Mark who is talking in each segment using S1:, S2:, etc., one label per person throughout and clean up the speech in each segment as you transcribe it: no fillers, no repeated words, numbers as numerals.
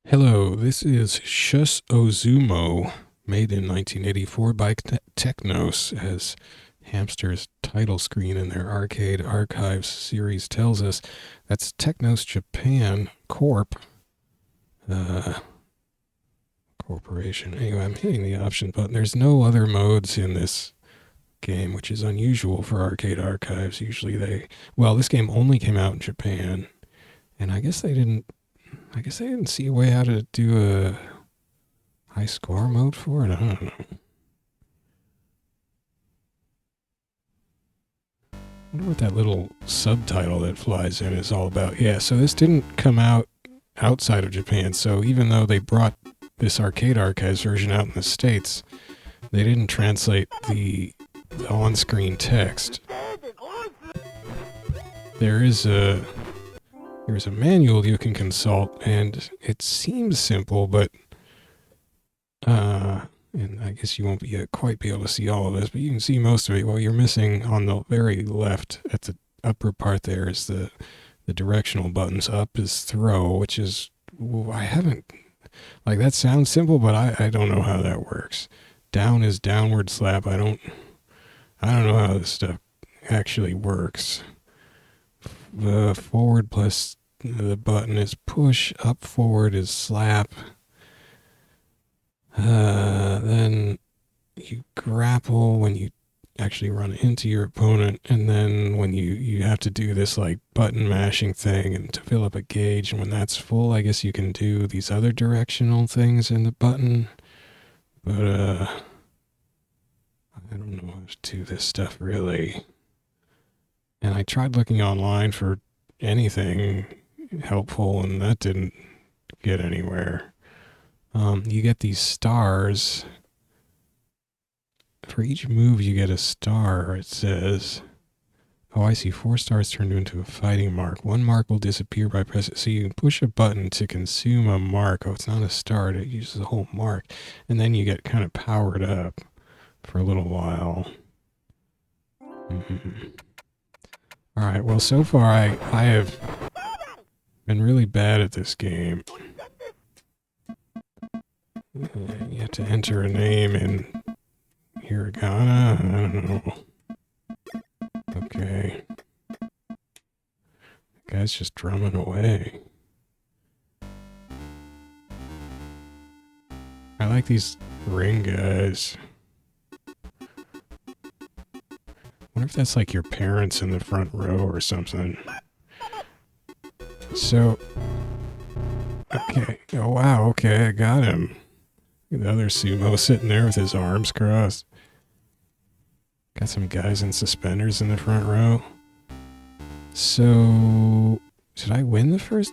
S1: Hello, this is Shusse Ozumo, made in 1984 by Technos, as Hamster's title screen in their Arcade Archives series tells us. That's Technos Japan Corp. Corporation. Anyway, I'm hitting the option button. There's no other modes in this game, which is unusual for Arcade Archives. Usually this game only came out in Japan, and I guess they didn't see a way how to do a high score mode for it. I don't know. I wonder what that little subtitle that flies in is all about. Yeah, so this didn't come out outside of Japan. So even though they brought this Arcade Archives version out in the States, they didn't translate the on-screen text. There's a manual you can consult, and it seems simple, but and I guess you won't quite be able to see all of this, but you can see most of it. Well, you're missing on the very left at the upper part there is the directional buttons. Up is throw, which is, that sounds simple, but I don't know how that works. Down is downward slap. I don't know how this stuff actually works. Forward plus the button is push, up forward is slap. Then you grapple when you actually run into your opponent, and then when you have to do this like button mashing thing and to fill up a gauge, and when that's full, I guess you can do these other directional things in the button. But I don't know how to do this stuff really. And I tried looking online for anything helpful, and that didn't get anywhere. You get these stars. For each move, you get a star, it says. Oh, I see. 4 stars turned into a fighting mark. 1 mark will disappear by pressing. So you can push a button to consume a mark. Oh, it's not a star. It uses a whole mark. And then you get kind of powered up for a little while. All right. Well, so far I have been really bad at this game. You have to enter a name in hiragana. I don't know. Okay. The guy's just drumming away. I like these ring guys. Wonder if that's like your parents in the front row or something. So, okay. Oh, wow. Okay, I got him. The other sumo sitting there with his arms crossed. Got some guys in suspenders in the front row. So, did I win the first?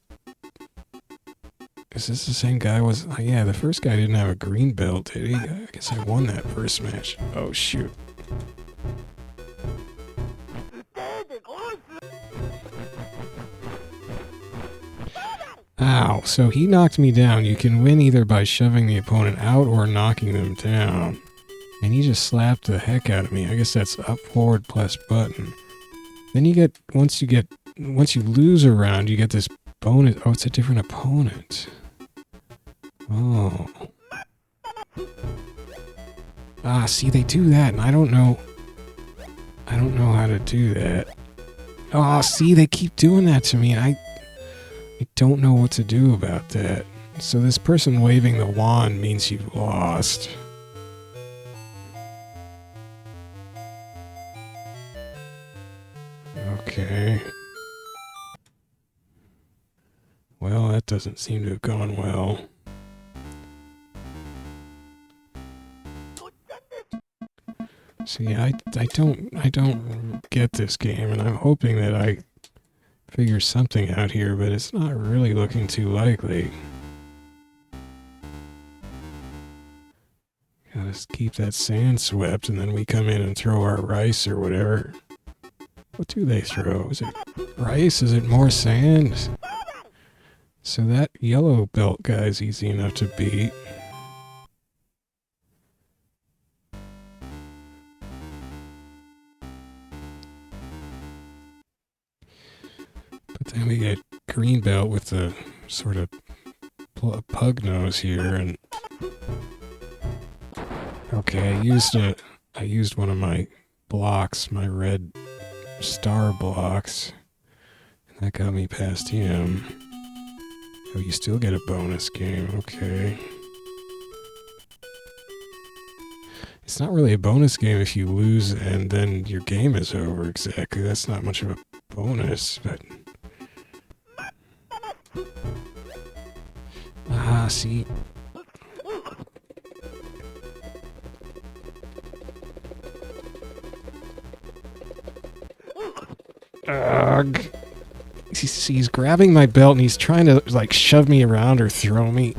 S1: Is this the same guy? Yeah, the first guy didn't have a green belt, did he? I guess I won that first match. Oh, shoot. Ow, so he knocked me down. You can win either by shoving the opponent out or knocking them down. And he just slapped the heck out of me. I guess that's up, forward, plus button. Then you get, once you lose a round, you get this bonus. Oh, it's a different opponent. Oh. Ah, see, they do that, and I don't know how to do that. Oh, see, they keep doing that to me. I don't know what to do about that. So this person waving the wand means you've lost. Okay. Well, that doesn't seem to have gone well. See, I don't get this game, and I'm hoping that I figure something out here, but it's not really looking too likely. Gotta keep that sand swept, and then we come in and throw our rice or whatever. What do they throw? Is it rice? Is it more sand? So that yellow belt guy's easy enough to beat. But then we get green belt with the sort of pug nose here, and okay, I used one of my blocks, my red star blocks, and that got me past him. Oh, you still get a bonus game, okay. It's not really a bonus game if you lose and then your game is over, exactly. That's not much of a bonus, but... Ah, see? Ugh. He's grabbing my belt and he's trying to, like, shove me around or throw me.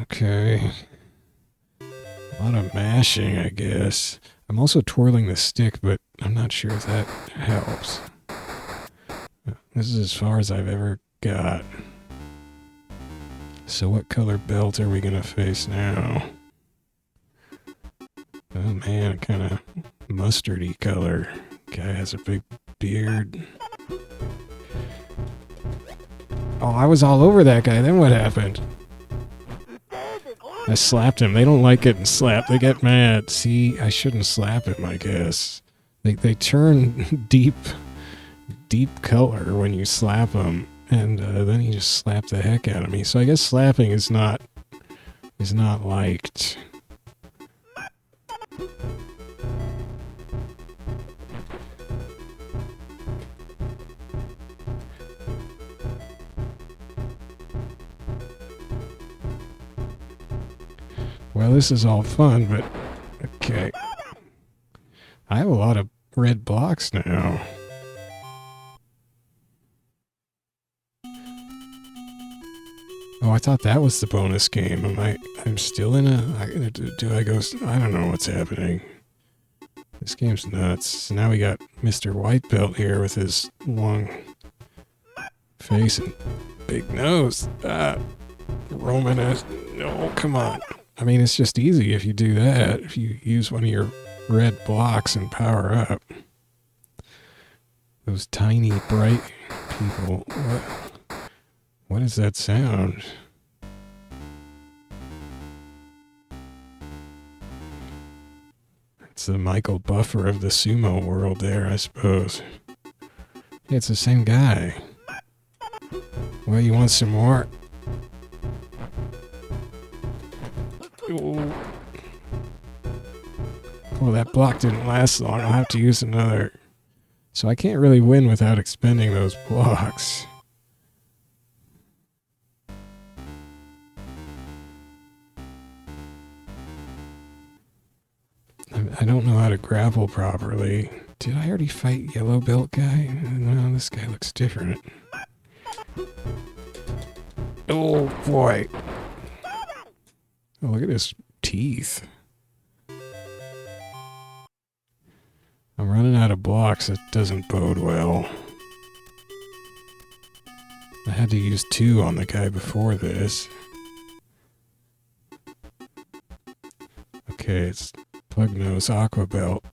S1: Okay. A lot of mashing, I guess. I'm also twirling the stick, but I'm not sure if that helps. This is as far as I've ever got. So what color belt are we gonna face now? Oh man, kind of mustardy color. Guy has a big beard. Oh, I was all over that guy. Then what happened? I slapped him. They don't like it and slap. They get mad. See, I shouldn't slap him, I guess. They turn deep color when you slap them, and then he just slapped the heck out of me. So I guess slapping is not liked. Well, this is all fun, but okay. I have a lot of red blocks now. Oh, I thought that was the bonus game. I'm still in a... Do I go... I don't know what's happening. This game's nuts. Now we got Mr. White Belt here with his long face and big nose. Romanesque. No, come on. I mean, it's just easy if you do that. If you use one of your red blocks and power up. Those tiny, bright people. What is that sound? It's the Michael Buffer of the sumo world there, I suppose. Hey, it's the same guy. Well, you want some more? Ooh. Oh, that block didn't last long. I'll have to use another. So I can't really win without expending those blocks. I don't know how to grapple properly. Did I already fight Yellow Belt guy? No, this guy looks different. Oh, boy. Oh, look at his teeth. I'm running out of blocks. That doesn't bode well. I had to use 2 on the guy before this. Okay, it's Pugnose Aqua Belt.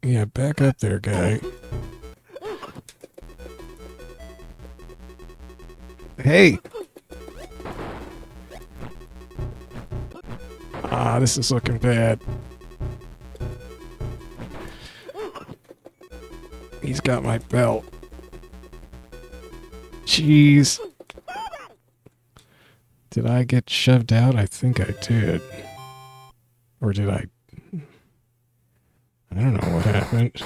S1: Yeah, back up there, guy. Hey! Ah, this is looking bad. He's got my belt. Jeez. Did I get shoved out? I think I did. Or did I? I don't know what happened.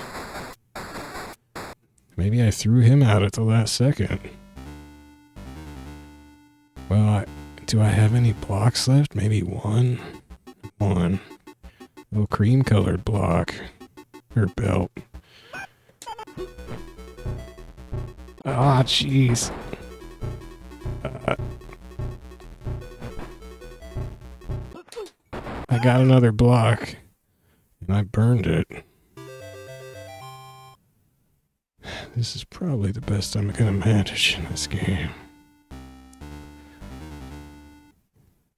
S1: Maybe I threw him out at the last second. Well, do I have any blocks left? Maybe one? One. Little cream-colored block. Or belt. Ah, jeez. I got another block. And I burned it. This is probably the best I'm gonna manage in this game.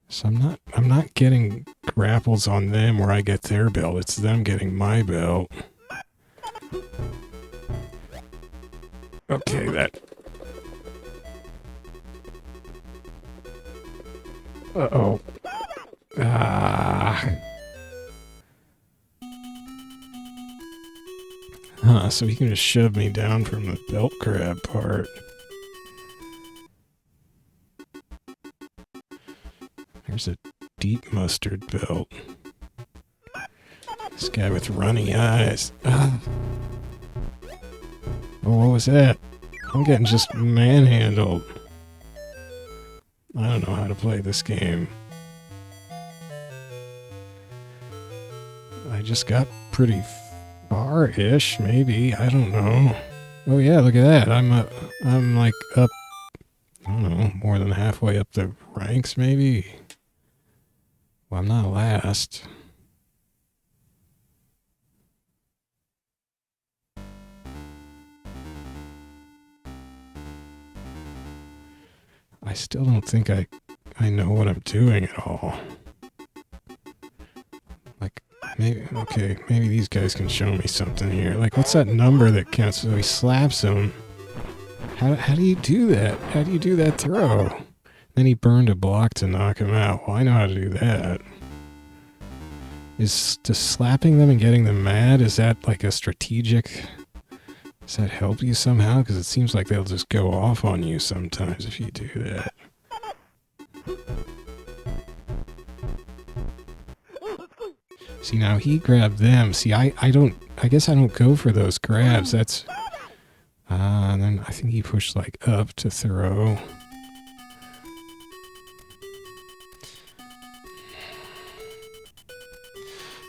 S1: So I'm not getting grapples on them where I get their belt. It's them getting my belt. Okay, Uh-oh. Ah. Huh, so he can just shove me down from the belt grab part. There's a deep mustard belt. This guy with runny eyes. Ah. Oh, what was that? I'm getting just manhandled. I don't know how to play this game. I just got pretty far-ish, maybe. I don't know. Oh yeah, look at that. I'm like up, I don't know, more than halfway up the ranks, maybe. Well, I'm not last. I still don't think I know what I'm doing at all. Like, maybe, okay, maybe these guys can show me something here. Like, what's that number that counts? So he slaps him. How do you do that? How do you do that throw? Then he burned a block to knock him out. Well, I know how to do that. Is just slapping them and getting them mad, is that like a strategic... Does that help you somehow? Because it seems like they'll just go off on you sometimes if you do that. See, now he grabbed them. See, I guess I don't go for those grabs. That's... and then I think he pushed like up to throw.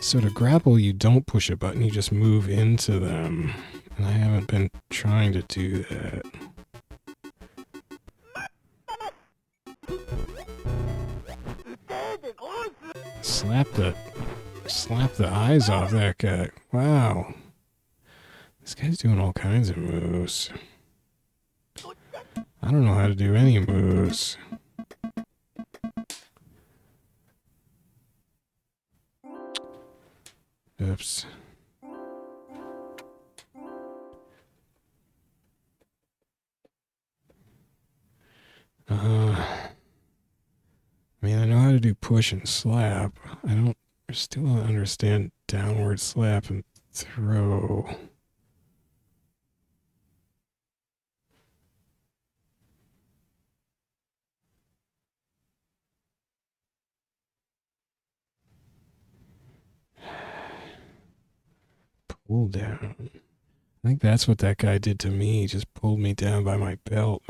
S1: So to grapple, you don't push a button, you just move into them. And I haven't been trying to do that. Slap the eyes off that guy. Wow. This guy's doing all kinds of moves. I don't know how to do any moves. Oops. I mean, I know how to do push and slap. I still don't understand downward slap and throw. Pull down. I think that's what that guy did to me. He just pulled me down by my belt.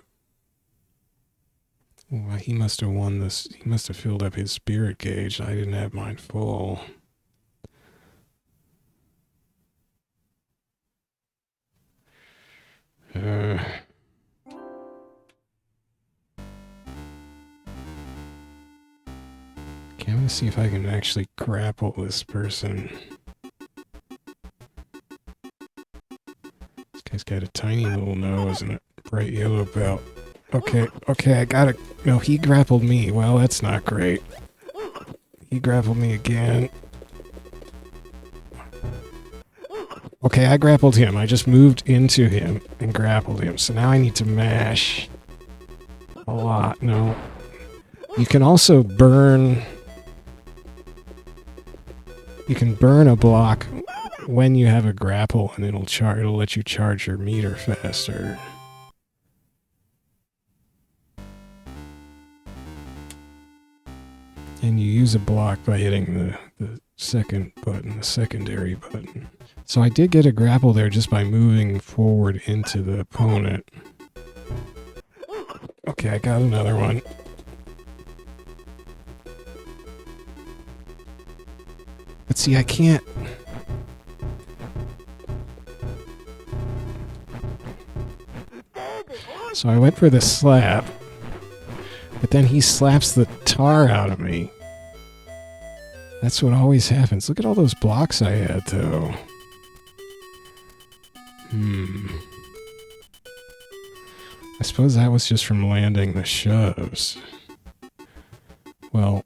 S1: Well, he must have won this. He must have filled up his spirit gauge. I didn't have mine full. Okay, I'm gonna see if I can actually grapple this person. This guy's got a tiny little nose and a bright yellow belt. Okay, I gotta... No, he grappled me. Well, that's not great. He grappled me again. Okay, I grappled him. I just moved into him and grappled him. So now I need to mash a lot. No. You can also burn... You can burn a block when you have a grapple, and it'll let you charge your meter faster. And you use a block by hitting the second button, the secondary button. So I did get a grapple there just by moving forward into the opponent. Okay, I got another one. But see, I can't... So I went for the slap. But then he slaps the tar out of me. That's what always happens. Look at all those blocks I had, though. I suppose that was just from landing the shoves. Well,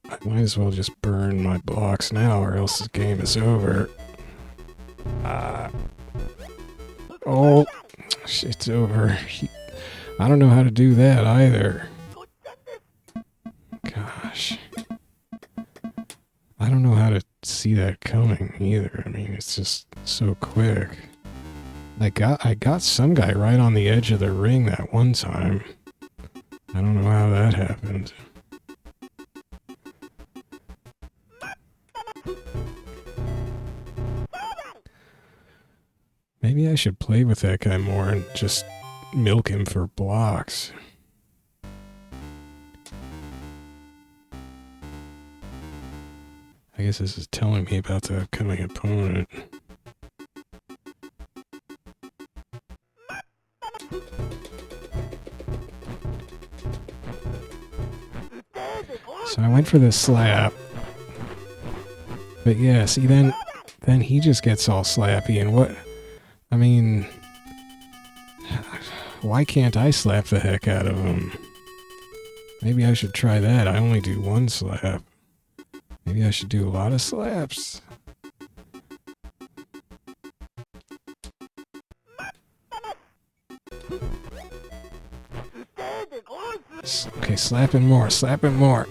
S1: I might as well just burn my blocks now, or else the game is over. Oh, it's over. I don't know how to do that either. see that coming either. I mean, it's just so quick. I got some guy right on the edge of the ring that one time. I don't know how that happened. Maybe I should play with that guy more and just milk him for blocks. I guess this is telling me about the upcoming opponent. So I went for the slap. But yeah, see, then he just gets all slappy, and what... I mean... Why can't I slap the heck out of him? Maybe I should try that. I only do one slap. Maybe I should do a lot of slaps. Okay, slap him more, slap him more.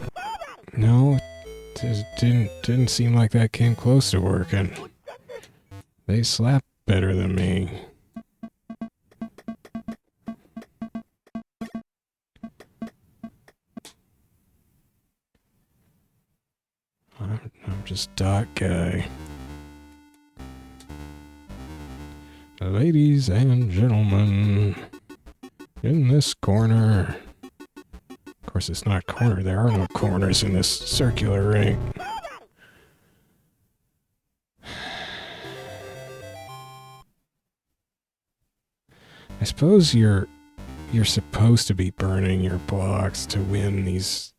S1: No, it didn't seem like that came close to working. They slap better than me. I'm just dot guy. Ladies and gentlemen, in this corner. Of course, it's not corner. There are no corners in this circular ring. I suppose you're supposed to be burning your blocks to win these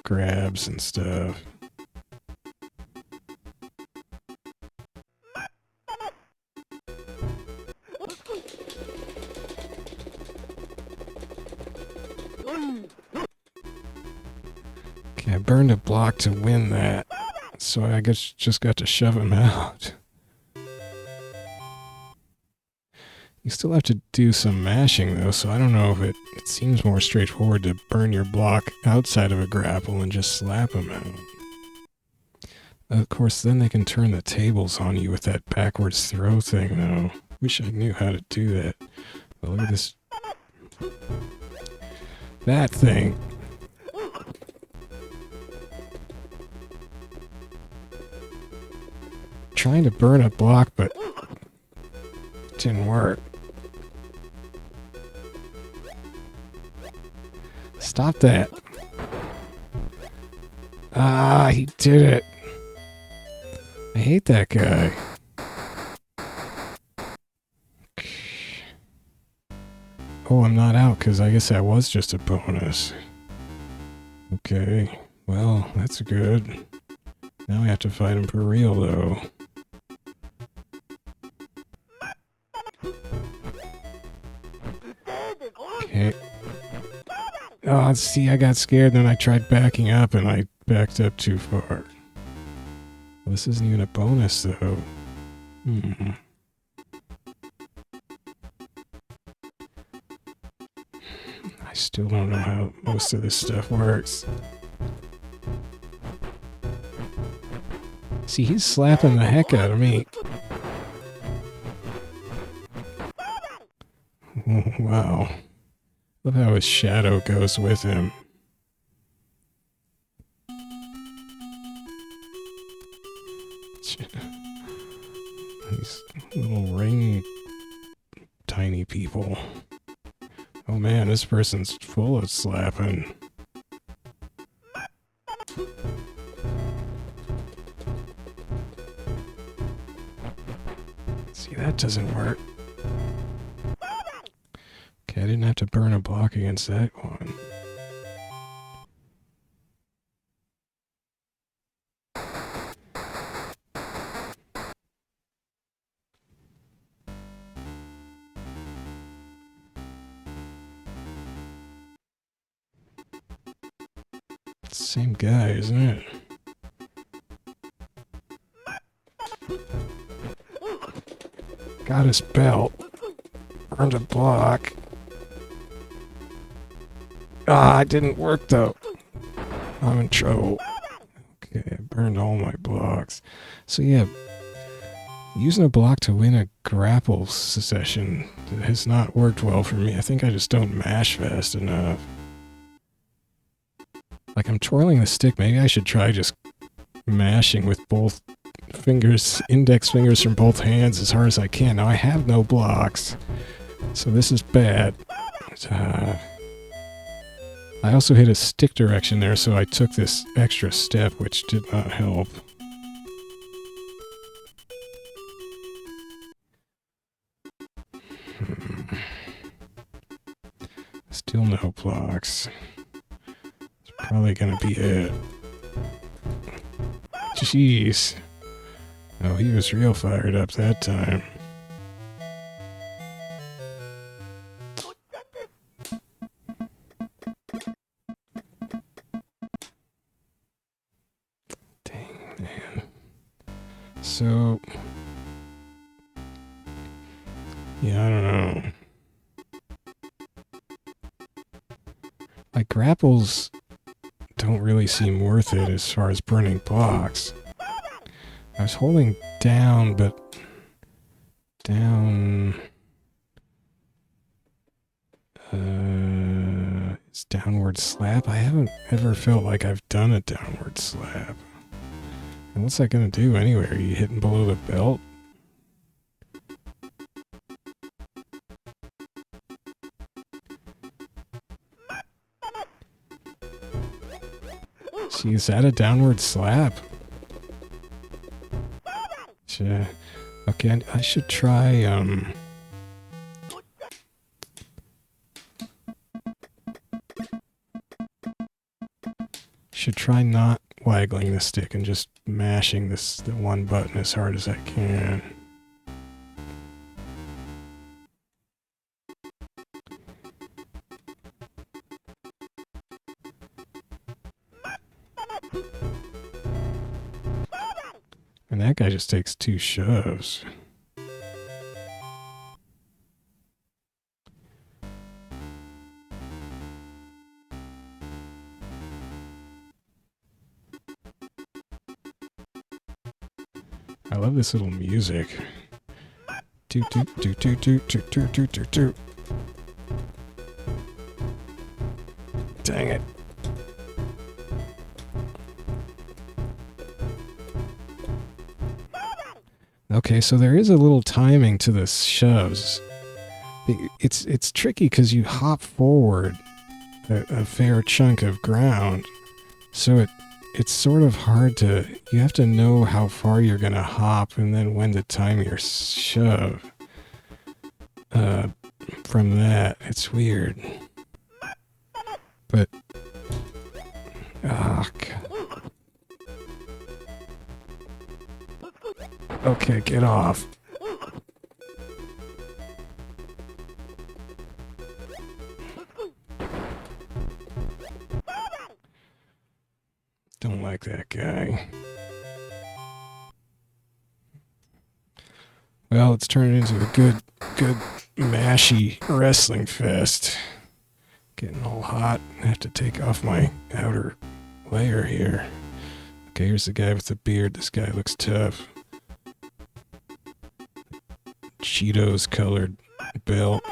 S1: grabs and stuff. Okay, I burned a block to win that, so I guess just got to shove him out. You still have to do some mashing though, so I don't know if it seems more straightforward to burn your block outside of a grapple and just slap him out. Of course, then they can turn the tables on you with that backwards throw thing though. Wish I knew how to do that. But look at this. That thing. Trying to burn a block, but it didn't work. Stop that. Ah, he did it. I hate that guy. Oh, I'm not out because I guess that was just a bonus. Okay, well, that's good. Now we have to fight him for real, though. Okay. Oh, see, I got scared, then I tried backing up, and I backed up too far. Well, this isn't even a bonus, though. I still don't know how most of this stuff works. See, he's slapping the heck out of me. Wow. Love how his shadow goes with him. These little ring tiny people. Oh man, this person's full of slapping. See, that doesn't work. Okay, I didn't have to burn a block against that one. It's the same guy, isn't it? Got his belt. Burned a block. Ah, it didn't work though. I'm in trouble. Okay, I burned all my blocks. So yeah, using a block to win a grapple session has not worked well for me. I think I just don't mash fast enough. Like, I'm twirling the stick. Maybe I should try just mashing with both fingers, index fingers from both hands as hard as I can. Now, I have no blocks, so this is bad. I also hit a stick direction there, so I took this extra step, which did not help. Still no blocks. It's probably gonna be it. Jeez. Oh, he was real fired up that time. Dang, man. So... yeah, I don't know. Like, grapples don't really seem worth it as far as burning blocks. I was holding down, but down... it's downward slap? I haven't ever felt like I've done a downward slap. And what's that gonna do anyway? Are you hitting below the belt? See, is that a downward slap? Okay, I should try, should try not waggling the stick and just mashing the one button as hard as I can. And that guy just takes 2 shoves. I love this little music. Toot toot toot toot toot toot toot toot toot toot. Dang it. Okay, so there is a little timing to the shoves. It's tricky because you hop forward a fair chunk of ground, so it's sort of hard to... you have to know how far you're gonna hop and then when to time your shove. From that, it's weird. But... ah, God. Okay, get off. Don't like that guy. Well, it's turned into a good mashy wrestling fest. Getting all hot. I have to take off my outer layer here. Okay, here's the guy with the beard. This guy looks tough. Cheetos colored belt.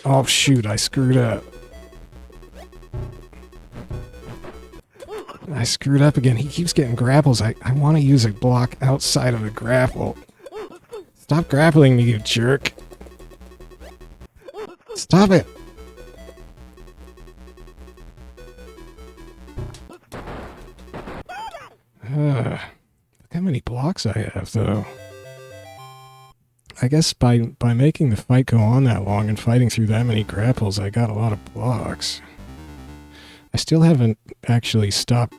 S1: Oh shoot, I screwed up. I screwed up again. He keeps getting grapples. I want to use a block outside of the grapple. Stop grappling me, you jerk. Stop it. Look how many blocks I have, though. I guess by making the fight go on that long and fighting through that many grapples, I got a lot of blocks. I still haven't actually stopped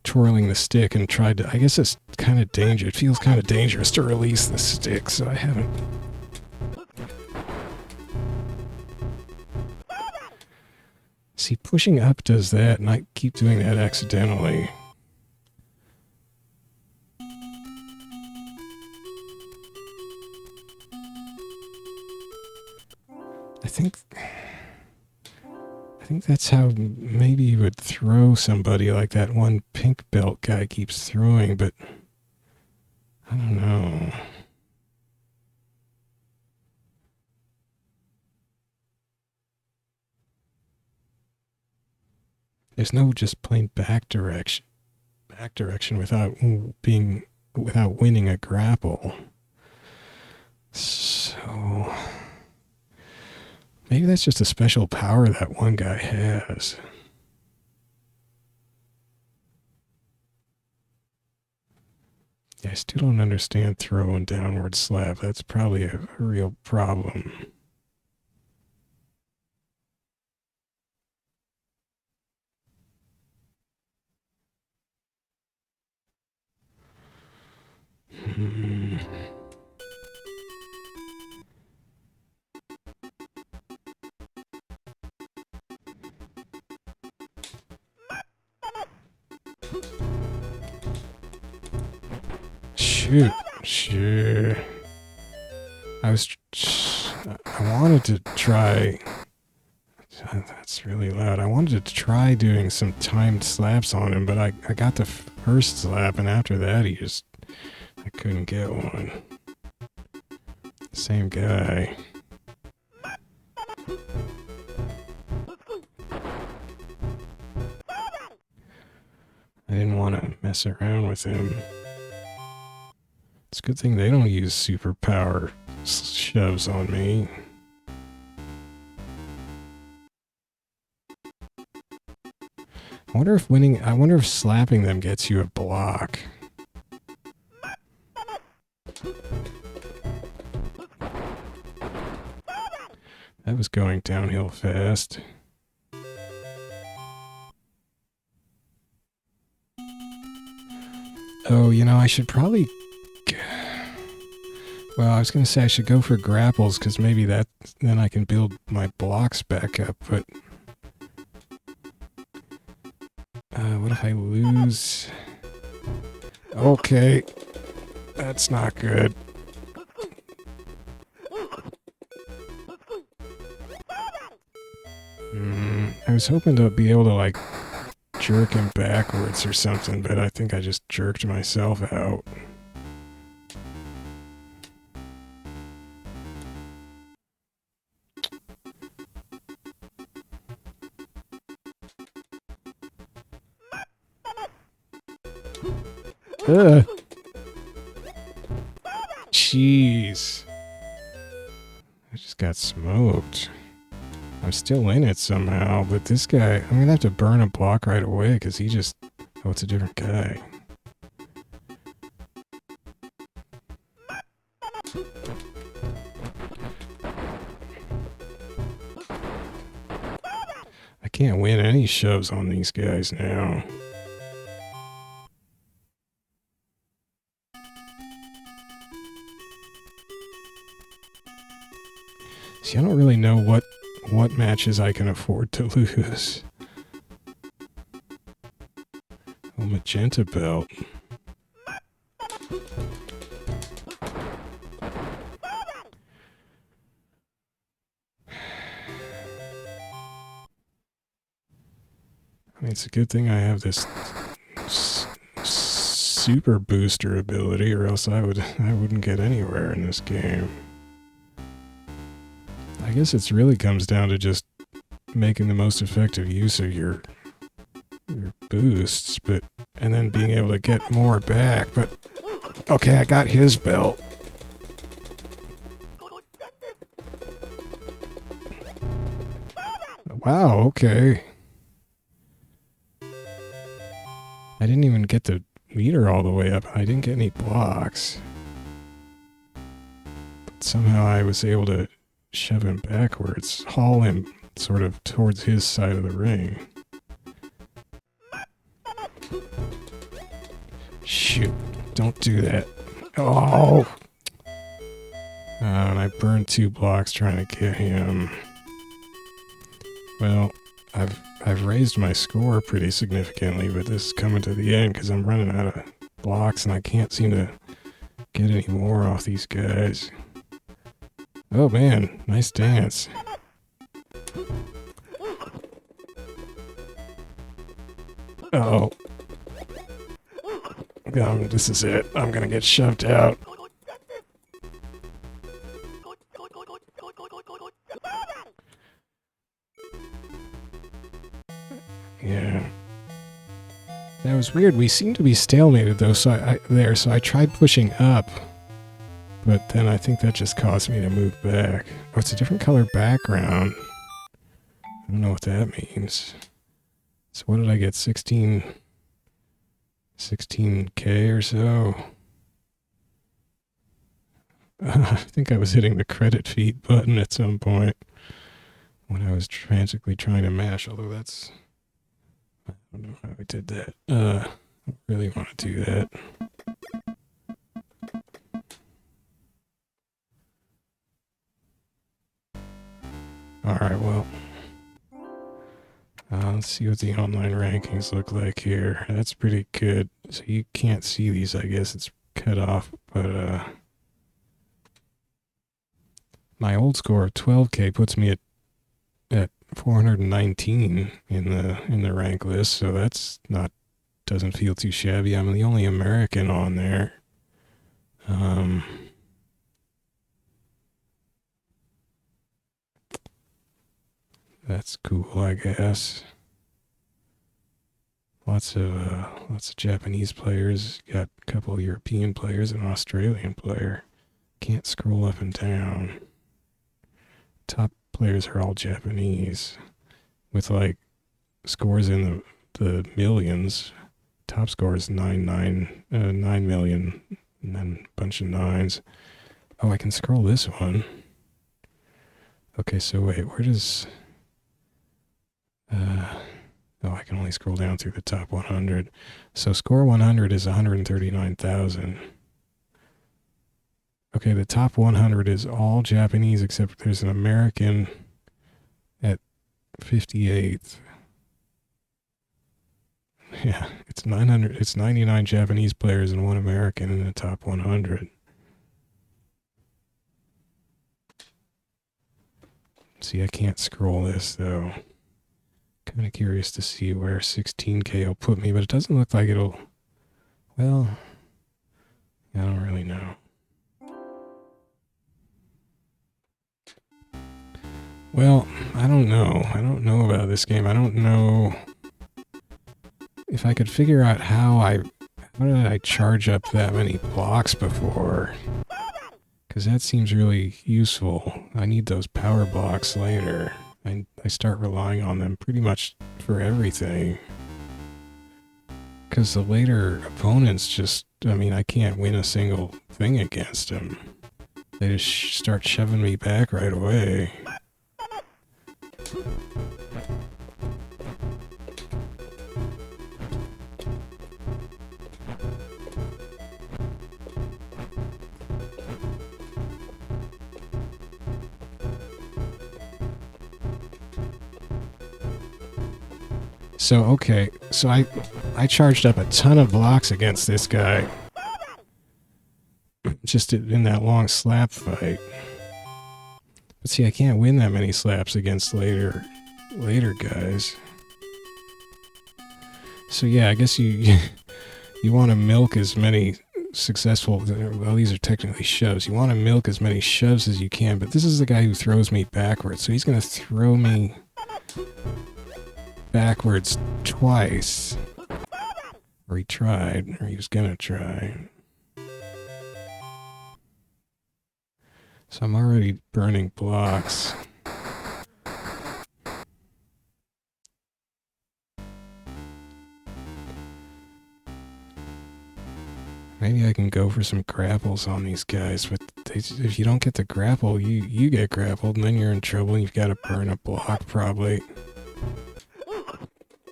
S1: twirling the stick and tried to... I guess it's kind of dangerous. It feels kind of dangerous to release the stick, so I haven't... See, pushing up does that, and I keep doing that accidentally. I think think that's how maybe you would throw somebody like that one pink belt guy keeps throwing, but I don't know. There's no just plain back direction without winning a grapple. So maybe that's just a special power that one guy has. Yeah, I still don't understand throw and downward slap. That's probably a real problem. Shoot. Sure. I wanted to try. That's really loud. I wanted to try doing some timed slaps on him, but I got the first slap, and after that, I couldn't get one. Same guy. I didn't want to mess around with him. It's a good thing they don't use superpower shoves on me. I wonder if slapping them gets you a block. That was going downhill fast. Oh, you know, I should probably... Well, I was going to say I should go for grapples, because maybe then I can build my blocks back up, but... what if I lose? Okay. That's not good. I was hoping to be able to, like, jerk him backwards or something, but I think I just jerked myself out. Ugh. Jeez. I just got smoked. I'm still in it somehow, but this guy, I'm gonna have to burn a block right away because he just... Oh, it's a different guy. I can't win any shoves on these guys now. See, I don't really know what matches I can afford to lose. Oh, magenta belt. I mean, it's a good thing I have this super booster ability, or else I wouldn't get anywhere in this game. I guess it really comes down to just making the most effective use of your boosts, and then being able to get more back. But okay, I got his belt. Wow, okay. I didn't even get the meter all the way up. I didn't get any blocks. But somehow I was able to shove him backwards, haul him sort of towards his side of the ring. Shoot, don't do that. Oh! And I burned 2 blocks trying to get him. Well, I've raised my score pretty significantly, but this is coming to the end because I'm running out of blocks and I can't seem to get any more off these guys. Oh man, nice dance. Oh. This is it. I'm gonna get shoved out. Yeah. That was weird. We seem to be stalemated though, so I tried pushing up. But then I think that just caused me to move back. Oh, it's a different color background. I don't know what that means. So what did I get? 16K or so? I think I was hitting the credit feed button at some point when I was frantically trying to mash, although that's... I don't know how I did that. I don't really want to do that. Alright, well... let's see what the online rankings look like here. That's pretty good. So you can't see these, I guess. It's cut off, but my old score of 12K puts me at 419 in the rank list, so that's doesn't feel too shabby. I'm the only American on there. That's cool, I guess. Lots of Japanese players. Got a couple of European players and an Australian player. Can't scroll up and down. Top players are all Japanese, with like scores in the millions. Top score is 9 million, and then a bunch of nines. Oh, I can scroll this one. Okay, so wait, where does... oh, I can only scroll down through the top 100. So score 100 is 139,000. Okay, the top 100 is all Japanese except there's an American at 58th. Yeah, it's 900. It's 99 Japanese players and one American in the top 100. See, I can't scroll this though. Kind of curious to see where 16K will put me, but it doesn't look like it'll... Well, I don't really know. Well, I don't know. I don't know about this game. I don't know if I could figure out how did I charge up that many blocks before? Because that seems really useful. I need those power blocks later. I start relying on them pretty much for everything. Because the later opponents just, I mean, I can't win a single thing against them. They just start shoving me back right away. So, okay, so I charged up a ton of blocks against this guy. Just in that long slap fight. But see, I can't win that many slaps against later guys. So yeah, I guess you want to milk as many successful, well, these are technically shoves. You want to milk as many shoves as you can, but this is the guy who throws me backwards, so he's going to throw me backwards twice. Or he tried, or he was going to try. So I'm already burning blocks. Maybe I can go for some grapples on these guys, but if you don't get the grapple, you get grappled, and then you're in trouble, and you've got to burn a block, probably.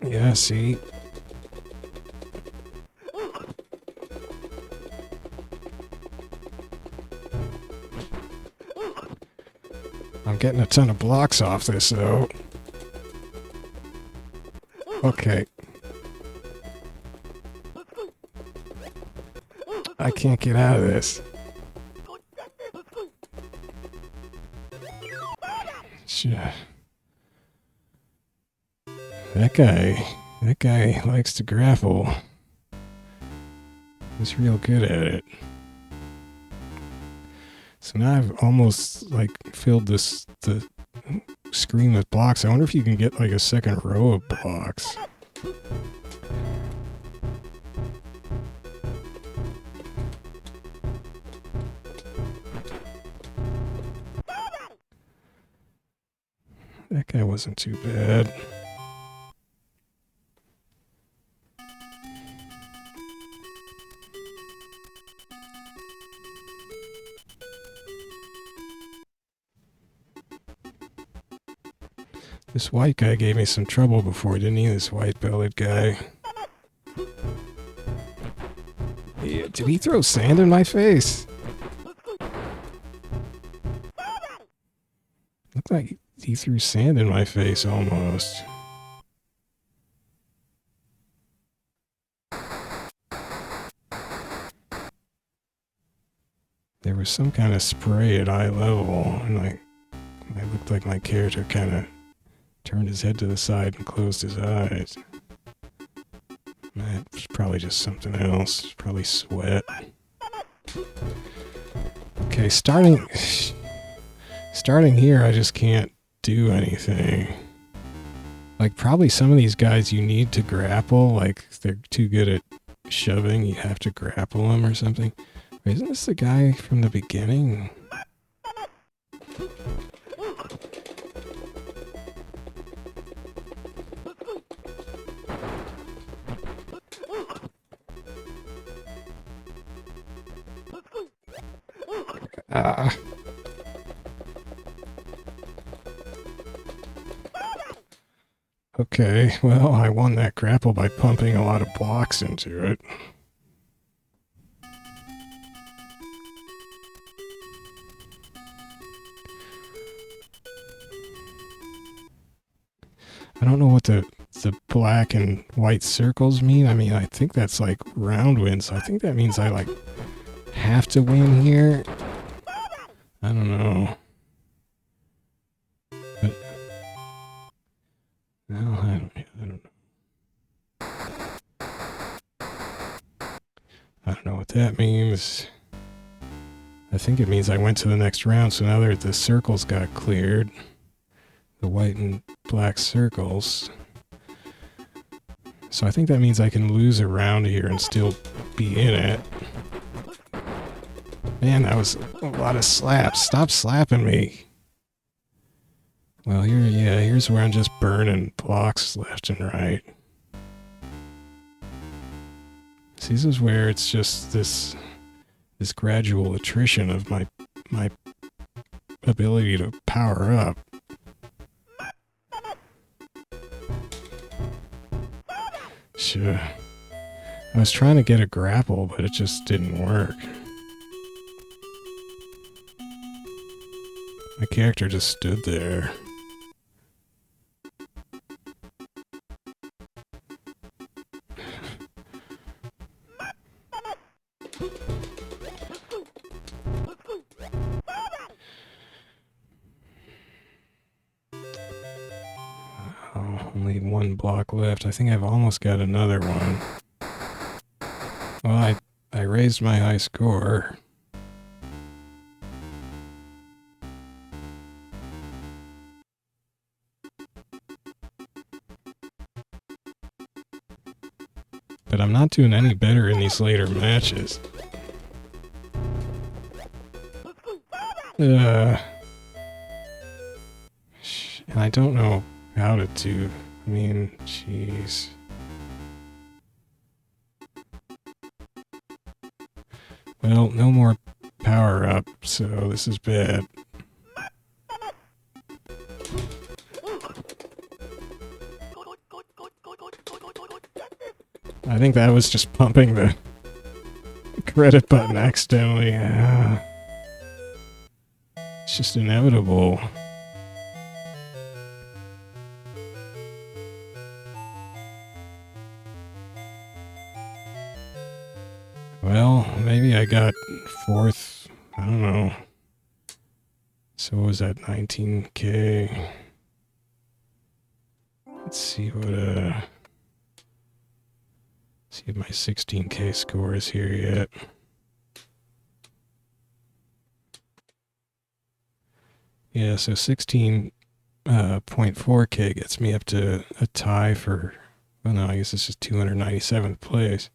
S1: Yeah, see? I'm getting a ton of blocks off this, though. Okay. I can't get out of this. Shit. That guy, That guy likes to grapple. He's real good at it. So now I've almost like filled the screen with blocks. I wonder if you can get like a second row of blocks. That guy wasn't too bad. This white guy gave me some trouble before, didn't he? This white-bellied guy. Yeah, did he throw sand in my face? Looked like he threw sand in my face almost. There was some kind of spray at eye level, and like, it looked like my character kind of turned his head to the side and closed his eyes. It's probably just something else. Probably sweat. Okay, starting here, I just can't do anything. Like, probably some of these guys you need to grapple. Like, they're too good at shoving. You have to grapple them or something. Wait, isn't this the guy from the beginning? Okay, well, I won that grapple by pumping a lot of blocks into it. I don't know what the black and white circles mean. I mean, I think that's like round win, so I think that means I like have to win here. I don't know. But no, I don't know. I don't know what that means. I think it means I went to the next round, so now the circles got cleared. The white and black circles. So I think that means I can lose a round here and still be in it. Man, that was a lot of slaps. Stop slapping me. Well, here's where I'm just burning blocks left and right. See, this is where it's just this gradual attrition of my ability to power up. Sure. I was trying to get a grapple, but it just didn't work. My character just stood there. Oh, only one block left. I think I've almost got another one. Well, I raised my high score. But I'm not doing any better in these later matches. And I don't know how to do. I mean, jeez. Well, no more power up, so this is bad. I think that was just pumping the credit button accidentally. It's just inevitable. Well, maybe I got fourth. I don't know. So what was that, 19K? Let's see what, See if my 16K score is here yet. Yeah, so 16.4K gets me up to a tie for, well, no, I guess it's just 297th place.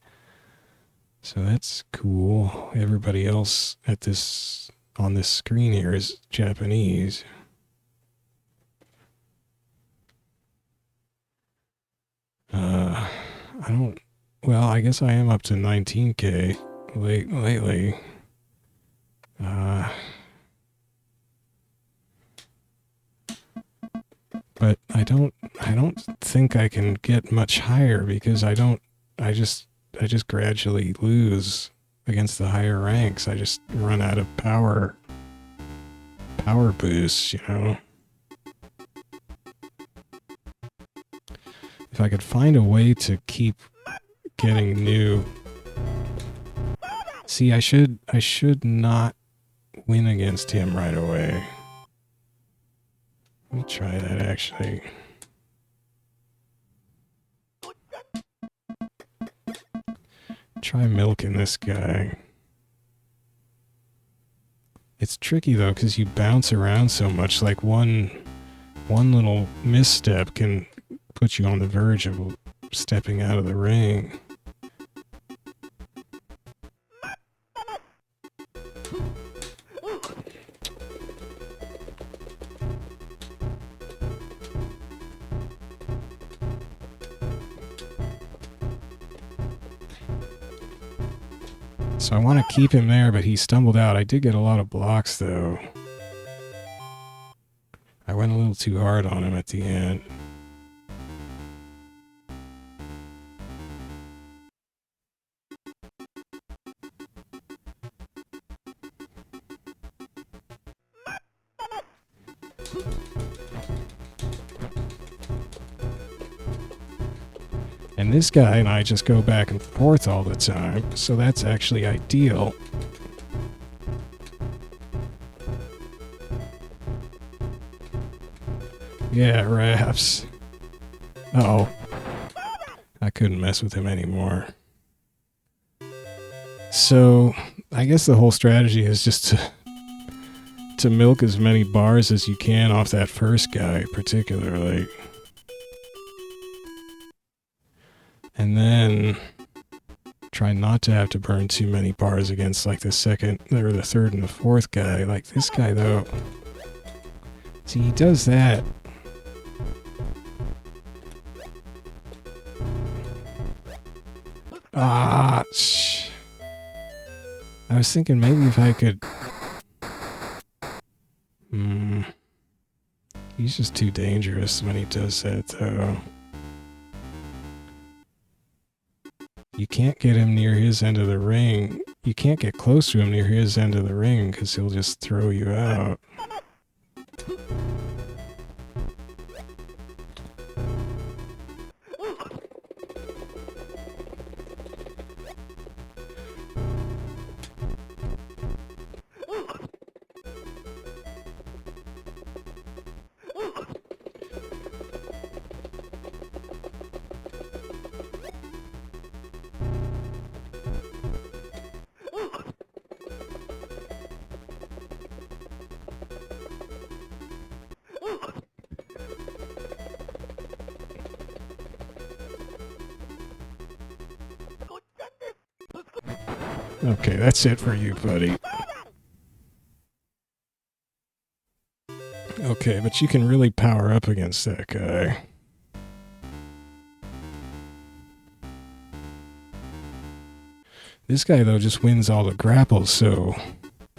S1: So that's cool. Everybody else at this, on this screen here is Japanese. I don't, well, I guess I am up to 19K lately. But I don't think I can get much higher because I just gradually lose against the higher ranks. I just run out of power boosts, you know. If I could find a way to keep getting new... See, I should not win against him right away. Let me try that, actually. Try milking this guy. It's tricky, though, because you bounce around so much. Like, one little misstep can put you on the verge of stepping out of the ring. So I want to keep him there, but he stumbled out. I did get a lot of blocks, though. I went a little too hard on him at the end. And this guy and I just go back and forth all the time, so that's actually ideal. Yeah, raps. Uh-oh. I couldn't mess with him anymore. So, I guess the whole strategy is just to milk as many bars as you can off that first guy, particularly. And then try not to have to burn too many bars against like the second, or the third and the fourth guy. Like this guy though. See, he does that. I was thinking maybe if I could... He's just too dangerous when he does that though. You can't get him near his end of the ring. You can't get close to him near his end of the ring because he'll just throw you out. Okay, that's it for you, buddy. Okay, but you can really power up against that guy. This guy, though, just wins all the grapples, so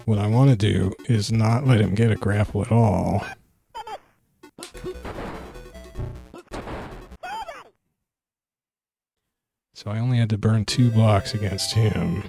S1: what I want to do is not let him get a grapple at all. So I only had to burn 2 blocks against him.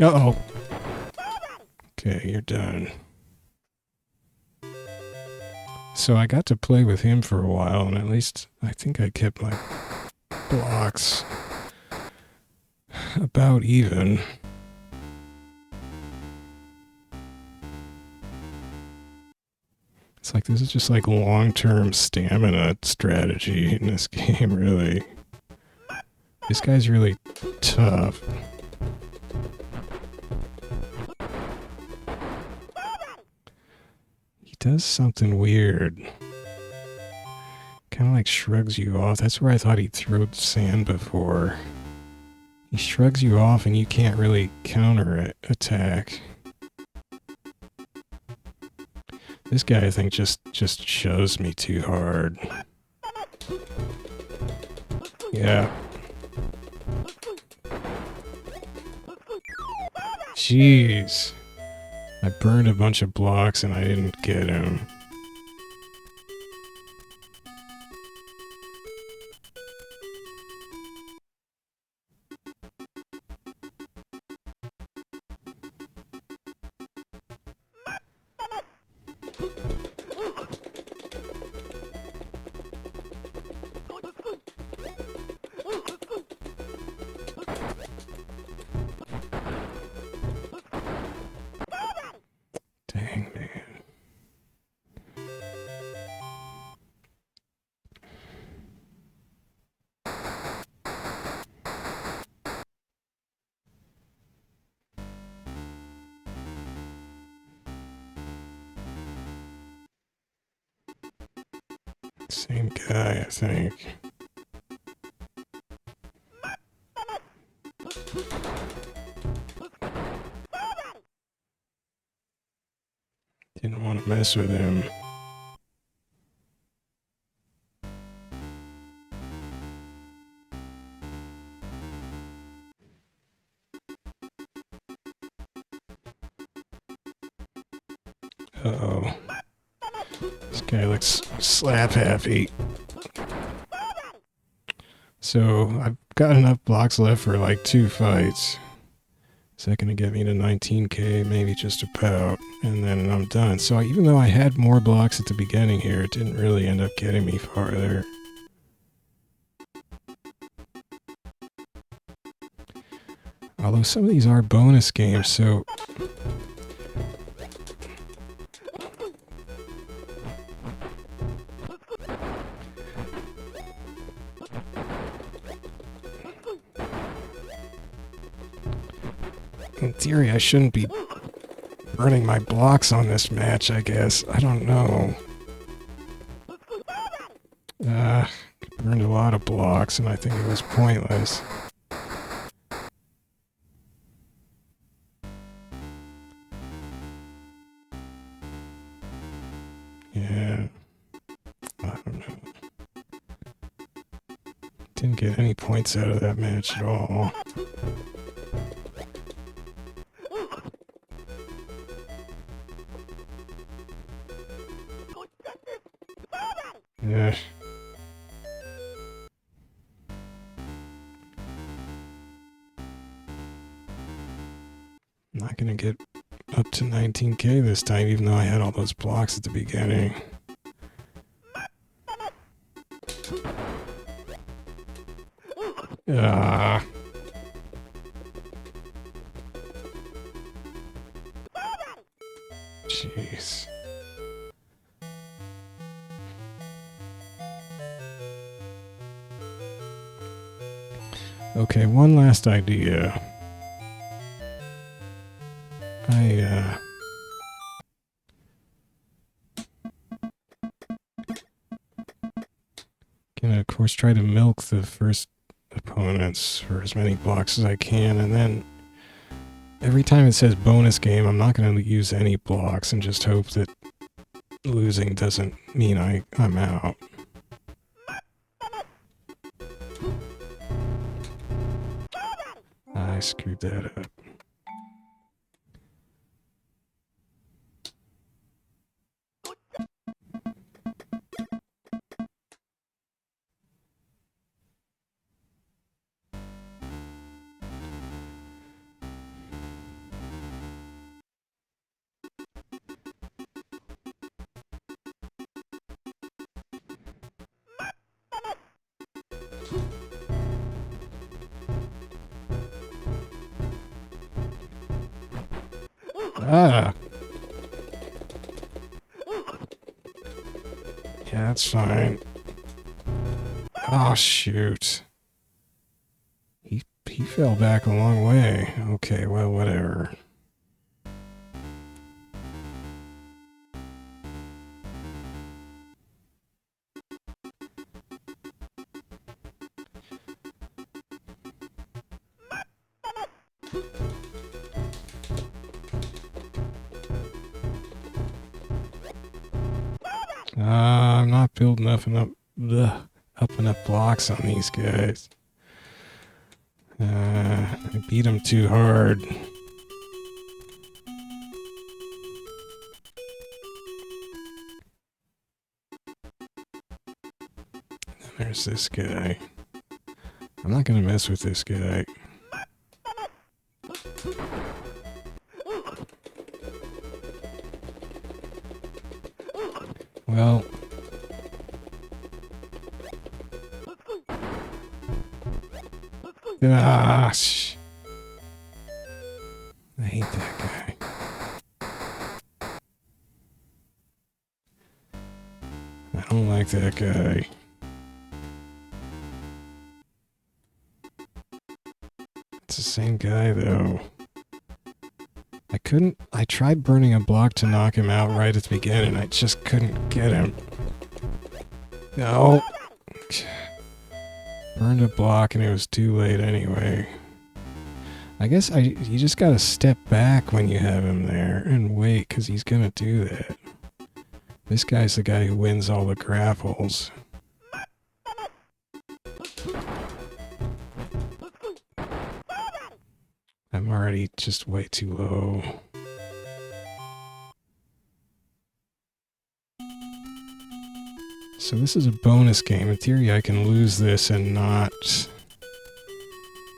S1: Uh-oh. Okay, you're done. So I got to play with him for a while, and at least I think I kept my blocks about even. It's like this is just like long-term stamina strategy in this game, really. This guy's really tough. He does something weird. Kind of like shrugs you off. That's where I thought he'd throw sand before. He shrugs you off and you can't really counter attack. This guy, I think, just shoves me too hard. Yeah. Jeez. I burned a bunch of blocks and I didn't get him. Dang, man. Same guy, I think. Didn't want to mess with him. Uh-oh. This guy looks slap happy. So, I've got enough blocks left for like 2 fights. Is that going to get me to 19k? Maybe just about. And then I'm done. So even though I had more blocks at the beginning here, it didn't really end up getting me farther. Although some of these are bonus games, so... in theory, I shouldn't be burning my blocks on this match, I guess. I don't know. Burned a lot of blocks, and I think it was pointless. Yeah. I don't know. Didn't get any points out of that match at all. Yeah. I'm not gonna get up to 19k this time, even though I had all those blocks at the beginning. Ah. Jeez. Okay, one last idea. Gonna, of course, try to milk the first opponents for as many blocks as I can, and then every time it says bonus game, I'm not gonna use any blocks and just hope that losing doesn't mean I'm out. I screwed that up. Ah! Yeah, that's fine. Oh, shoot. He fell back a long way. Okay, well, whatever. I'm not building up enough blocks on these guys. I beat them too hard. There's this guy. I'm not gonna mess with this guy. Well... Gosh! I hate that guy. I don't like that guy. It's the same guy, though. I tried burning a block to knock him out right at the beginning. I just couldn't get him. No! Burned a block and it was too late anyway. I guess you just gotta step back when you have him there and wait, because he's gonna do that. This guy's the guy who wins all the grapples. I'm already just way too low. So this is a bonus game. In theory, I can lose this and not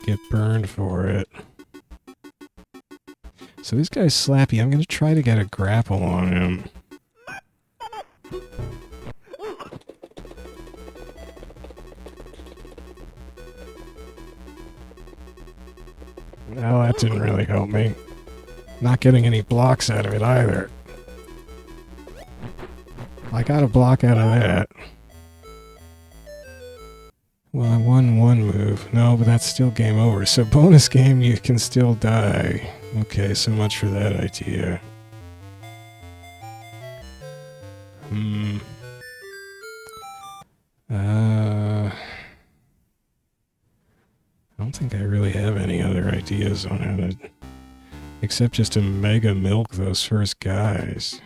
S1: get burned for it. So this guy's slappy. I'm going to try to get a grapple on him. Well, that didn't really help me. Not getting any blocks out of it either. I got a block out of that. Well, I won one move. No, but that's still game over. So bonus game, you can still die. Okay, so much for that idea. I don't think I really have any other ideas on how to... Except just to mega milk those first guys.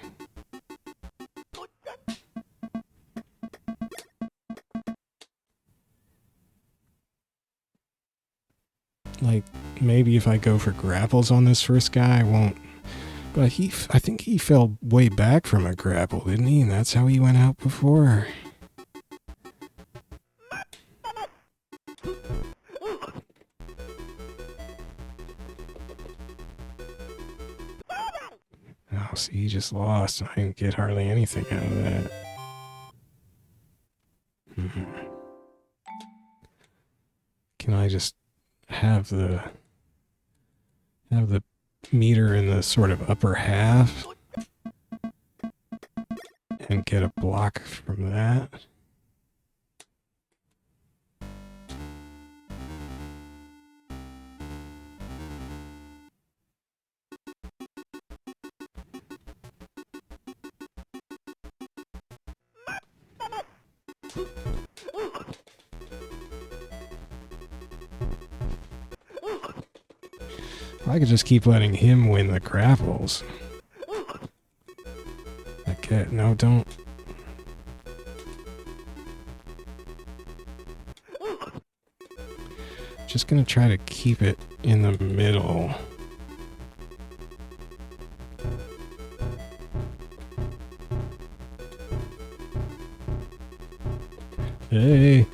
S1: Like, maybe if I go for grapples on this first guy, I won't... But I think he fell way back from a grapple, didn't he? And that's how he went out before. Oh, see, he just lost. I didn't get hardly anything out of that. Can I just have the meter in the sort of upper half and get a block from that? I could just keep letting him win the grapples. Okay, no, don't. Just gonna try to keep it in the middle. Hey!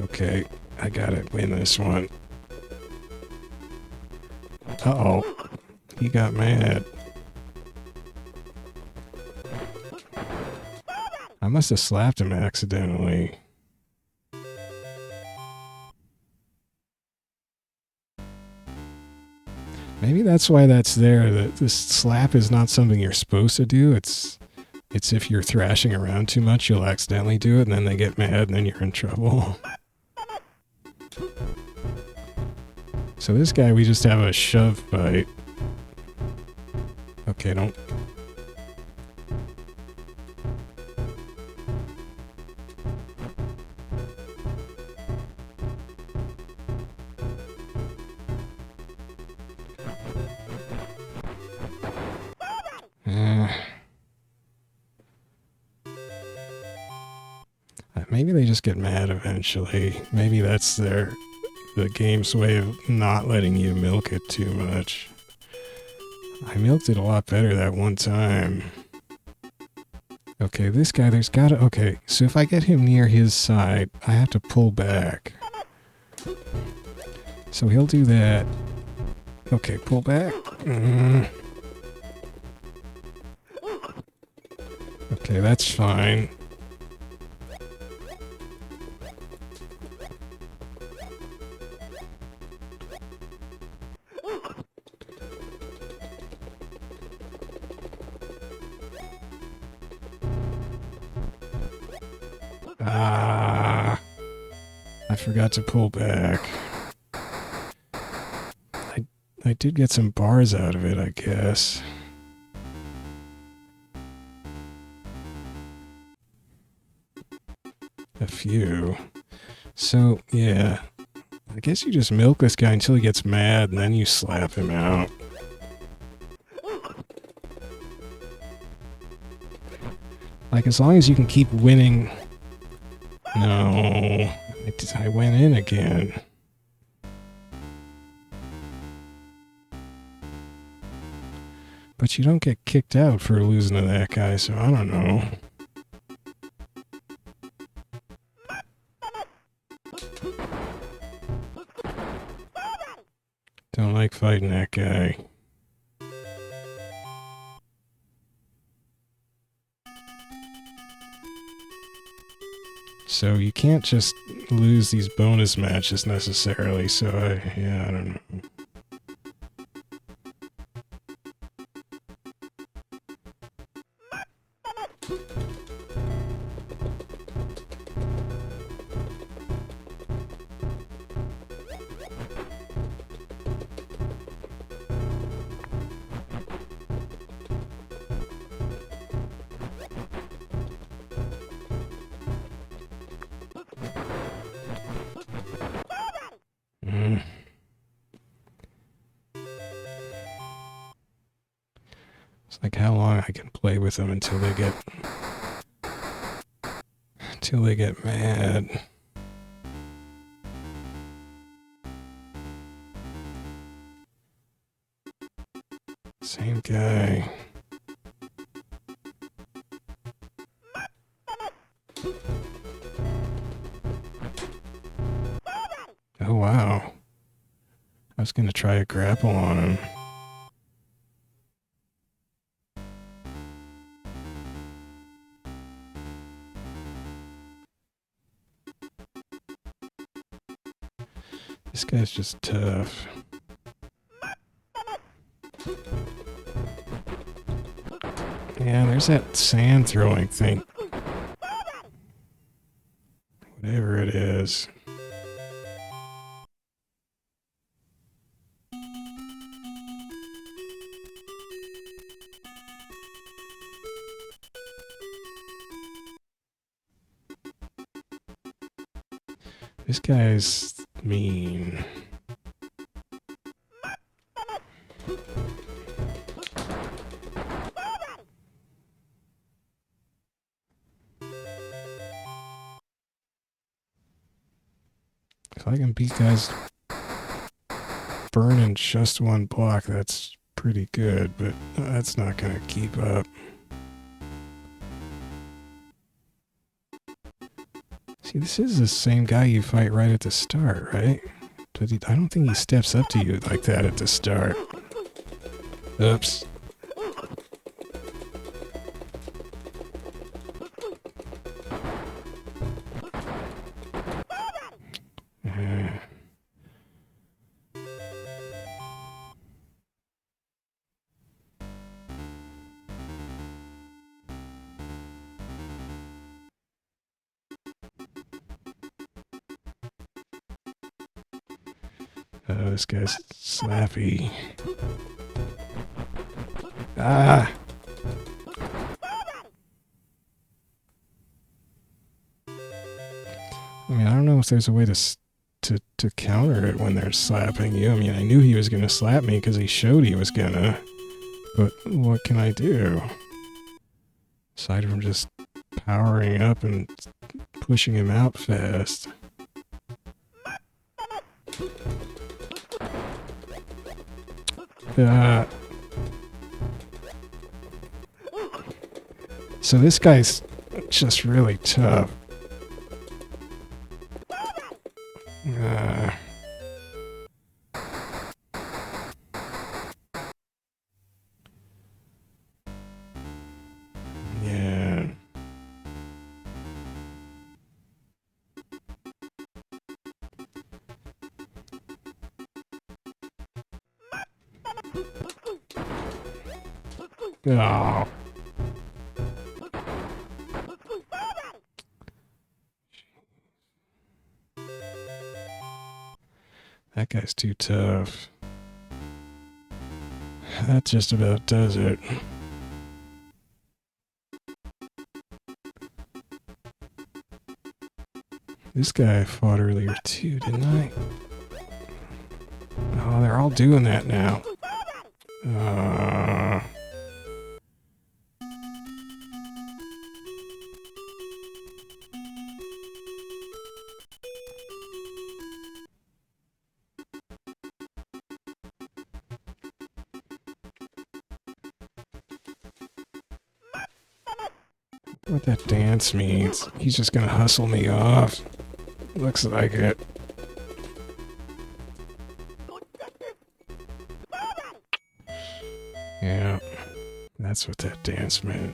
S1: Okay, I gotta win this one. Uh-oh. He got mad. I must have slapped him accidentally. Maybe that's why that's there. That this slap is not something you're supposed to do. It's if you're thrashing around too much, you'll accidentally do it, and then they get mad, and then you're in trouble. So this guy, we just have a shove fight. Okay, don't... Maybe they just get mad eventually. Maybe that's the game's way of not letting you milk it too much. I milked it a lot better that one time. Okay, this guy, there's gotta... Okay, so if I get him near his side, I have to pull back. So he'll do that. Okay, pull back. Okay, that's fine. I forgot to pull back. I did get some bars out of it, I guess. A few. So, yeah. I guess you just milk this guy until he gets mad, and then you slap him out. Like, as long as you can keep winning... No... I went in again. But you don't get kicked out for losing to that guy, so I don't know. Don't like fighting that guy. So you can't just lose these bonus matches necessarily, so yeah, I don't know. It's like how long I can play with them until they get mad. Same guy. Oh wow. I was gonna try a grapple on him. This guy's just tough. Yeah, there's that sand throwing thing. Whatever it is. This guy's mean. If I can beat guys burning just one block, that's pretty good, but that's not gonna keep up. See, this is the same guy you fight right at the start, right? But I don't think he steps up to you like that at the start. Oops. Oh, this guy's slappy. Ah! I mean, I don't know if there's a way to counter it when they're slapping you. I mean, I knew he was going to slap me because he showed he was going to. But what can I do? Aside from just powering up and pushing him out fast. So this guy's just really tough. Yeah. Oh. That guy's too tough. That just about does it. This guy I fought earlier too, didn't I? Oh, they're all doing that now. What that dance means. He's just gonna hustle me off. Looks like it. Yeah, that's what that dance meant.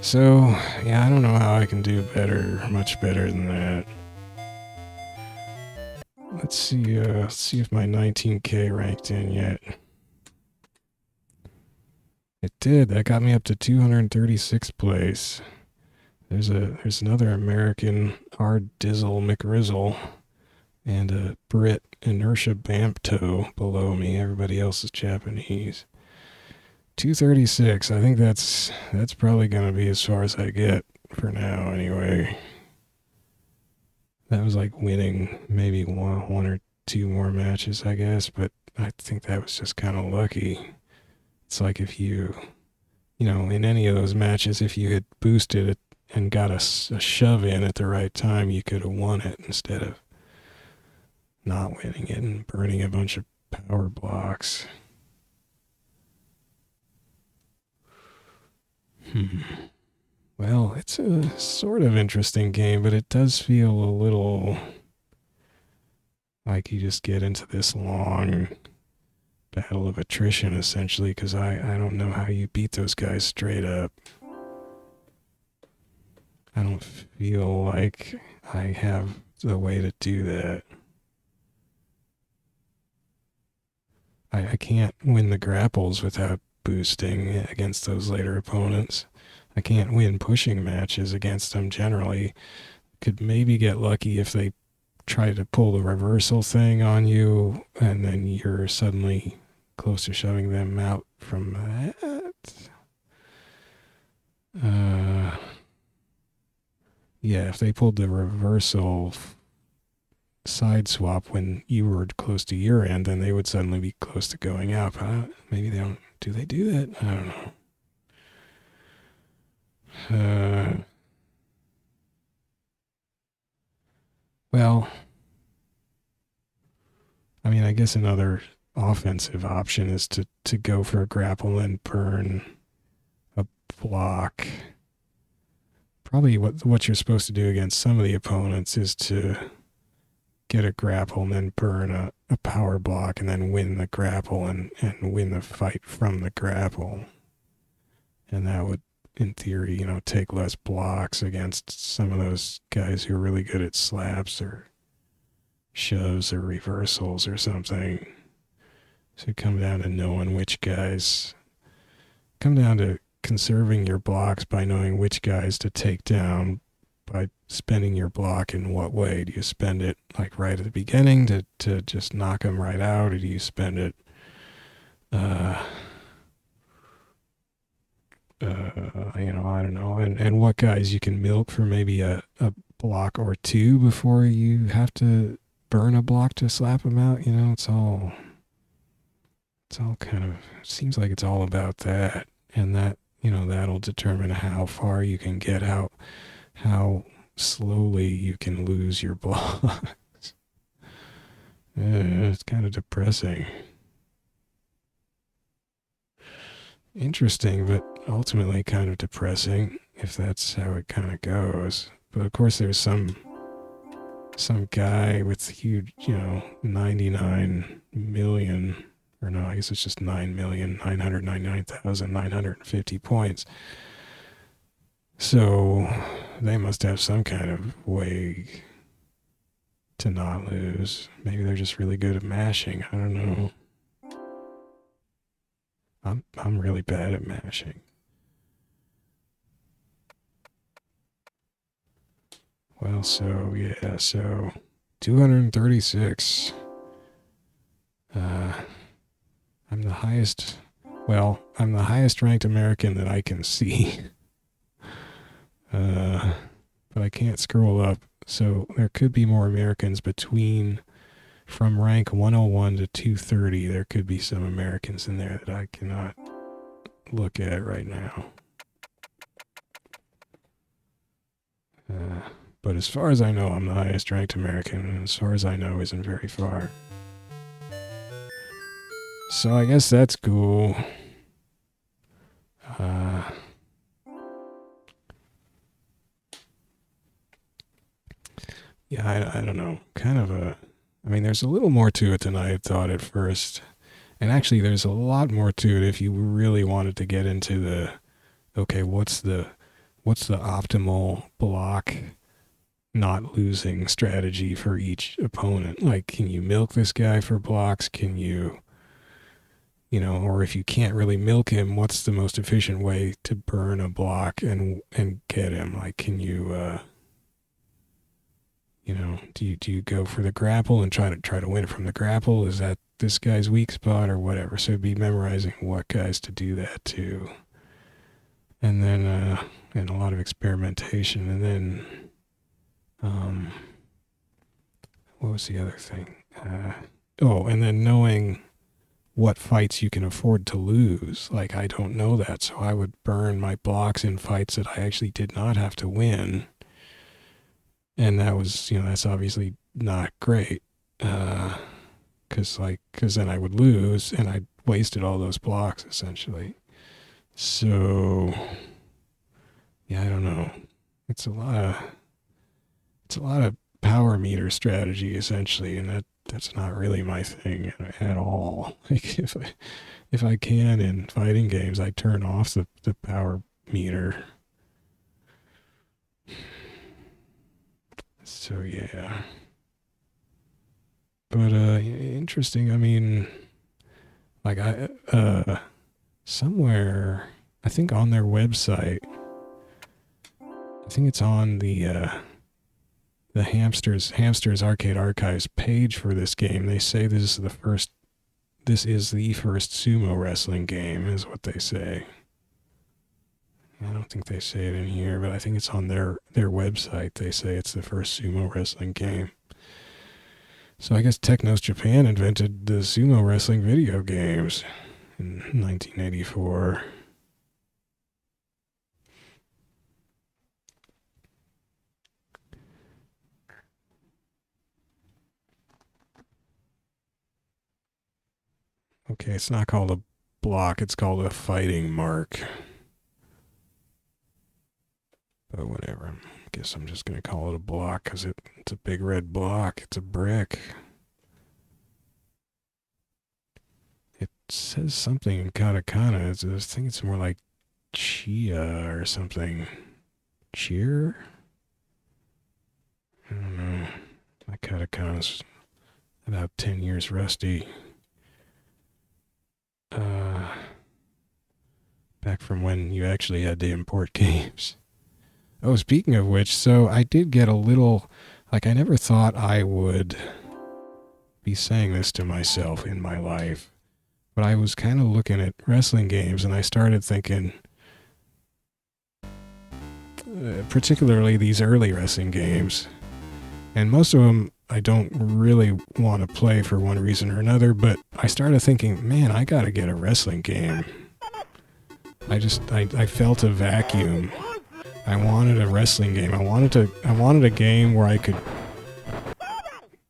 S1: So, yeah, I don't know how I can do better, much better than that. Let's see if my 19K ranked in yet. It did. That got me up to 236th place. There's another American, R. Dizzle McRizzle, and a Brit, Inertia Bampto, below me. Everybody else is Japanese. 236. I think that's probably going to be as far as I get for now, anyway. That was like winning maybe one or two more matches, I guess, but I think that was just kind of lucky. It's like if you know, in any of those matches, if you had boosted it and got a shove in at the right time, you could have won it instead of not winning it and burning a bunch of power blocks. Well, it's a sort of interesting game, but it does feel a little like you just get into this long battle of attrition, essentially, because I don't know how you beat those guys straight up. I don't feel like I have the way to do that. I can't win the grapples without boosting against those later opponents. I can't win pushing matches against them generally. Could maybe get lucky if they try to pull the reversal thing on you, and then you're suddenly close to shoving them out from that. Yeah, if they pulled the reversal side swap when you were close to your end, then they would suddenly be close to going up. Maybe they don't. Do they do that? I don't know. Well, I mean, I guess another offensive option is to go for a grapple and burn a block. Probably what you're supposed to do against some of the opponents is to get a grapple and then burn a power block and then win the grapple and win the fight from the grapple. And that would, in theory, take less blocks against some of those guys who are really good at slaps or shoves or reversals or something. So come down to knowing which guys, come down to conserving your blocks by knowing which guys to take down by spending your block in what way? Do you spend it like right at the beginning to just knock them right out, or do you spend it I don't know, and what guys you can milk for maybe a block or two before you have to burn a block to slap them out. It's all kind of, seems like it's all about that, and that, that'll determine how far you can get out, how slowly you can lose your blocks. It's kind of depressing. Interesting, but ultimately kind of depressing if that's how it kind of goes. But of course, there's some guy with huge, 99 million, or no, I guess it's just 9,999,950 points. So they must have some kind of way to not lose. Maybe they're just really good at mashing. I don't know. I'm really bad at mashing. Well, so 236. I'm the highest ranked American that I can see. But I can't scroll up, so there could be more Americans from rank 101 to 230. There could be some Americans in there that I cannot look at right now. But as far as I know, I'm the highest ranked American, and as far as I know, isn't very far. So I guess that's cool. Yeah, I don't know. There's a little more to it than I had thought at first. And actually, there's a lot more to it if you really wanted to get into what's the optimal block not losing strategy for each opponent? Like, can you milk this guy for blocks? Can you, or if you can't really milk him, what's the most efficient way to burn a block and get him? Like, can you, do you go for the grapple and try to win it from the grapple? Is that this guy's weak spot or whatever? So it'd be memorizing what guys to do that to. And then, and a lot of experimentation. And then, what was the other thing? And then knowing what fights you can afford to lose. Like, I don't know that, so I would burn my blocks in fights that I actually did not have to win. And that was, that's obviously not great. Because then I would lose, and I'd wasted all those blocks, essentially. So, yeah, I don't know. It's a lot of power meter strategy, essentially, and that's not really my thing at all. Like, if I can in fighting games, I turn off the power meter. So yeah. But interesting. I mean, like, somewhere, I think on their website, I think it's on the Hamsters Arcade Archives page for this game. They say this is the first sumo wrestling game, is what they say. I don't think they say it in here, but I think it's on their website. They say it's the first sumo wrestling game. So I guess Technos Japan invented the sumo wrestling video games in 1984. Okay, it's not called a block, it's called a fighting mark. But whatever, I guess I'm just going to call it a block because it's a big red block. It's a brick. It says something in katakana. I think it's more like chia or something. Cheer? I don't know. My katakana's about 10 years rusty. Back from when you actually had to import games. Oh, speaking of which, so I did get a little, like, I never thought I would be saying this to myself in my life, but I was kind of looking at wrestling games and I started thinking, particularly these early wrestling games, and most of them I don't really want to play for one reason or another, but I started thinking, man, I gotta get a wrestling game. I felt a vacuum. I wanted a wrestling game. I wanted a game where I could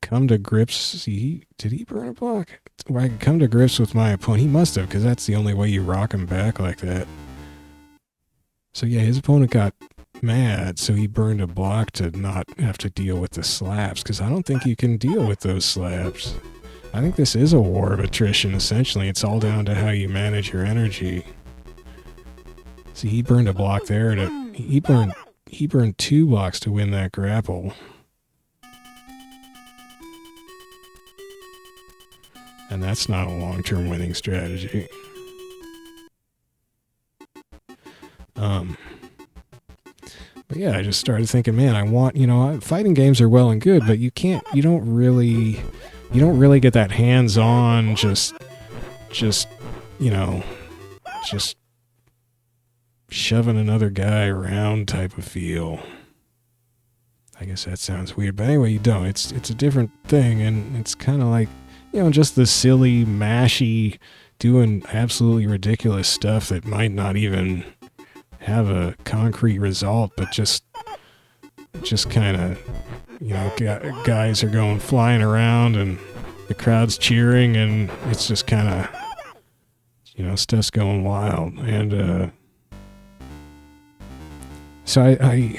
S1: come to grips. Did he burn a block? Where I could come to grips with my opponent. He must have, because that's the only way you rock him back like that. So yeah, his opponent got mad, so he burned a block to not have to deal with the slaps, because I don't think you can deal with those slaps. I think this is a war of attrition, essentially. It's all down to how you manage your energy. See, he burned a block there to... He burned 2 blocks to win that grapple. And that's not a long-term winning strategy. But yeah, I just started thinking, man, I want, fighting games are well and good, but you don't really get that hands-on, just shoving another guy around type of feel. I guess that sounds weird, but anyway, you don't. It's a different thing, and it's kind of like, just the silly, mashy, doing absolutely ridiculous stuff that might not even have a concrete result, but just kind of, guys are going flying around and the crowd's cheering, and it's just kind of, stuff's going wild. And so I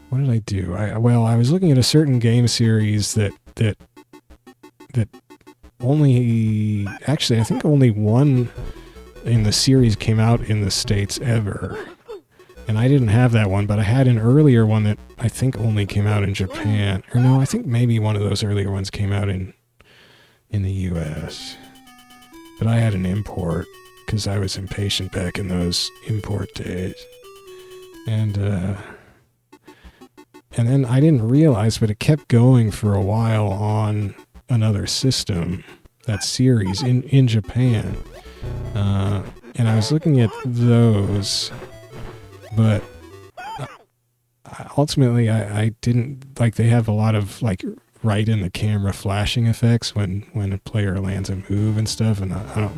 S1: what did I do? I was looking at a certain game series that only, actually, I think only one in the series came out in the States ever. And I didn't have that one, but I had an earlier one that I think only came out in Japan. Or no, I think maybe one of those earlier ones came out in the US. But I had an import, because I was impatient back in those import days. And then I didn't realize, but it kept going for a while on another system, that series, in Japan. And I was looking at those, but ultimately I didn't, like, they have a lot of, like, right in the camera flashing effects when a player lands a move and stuff, and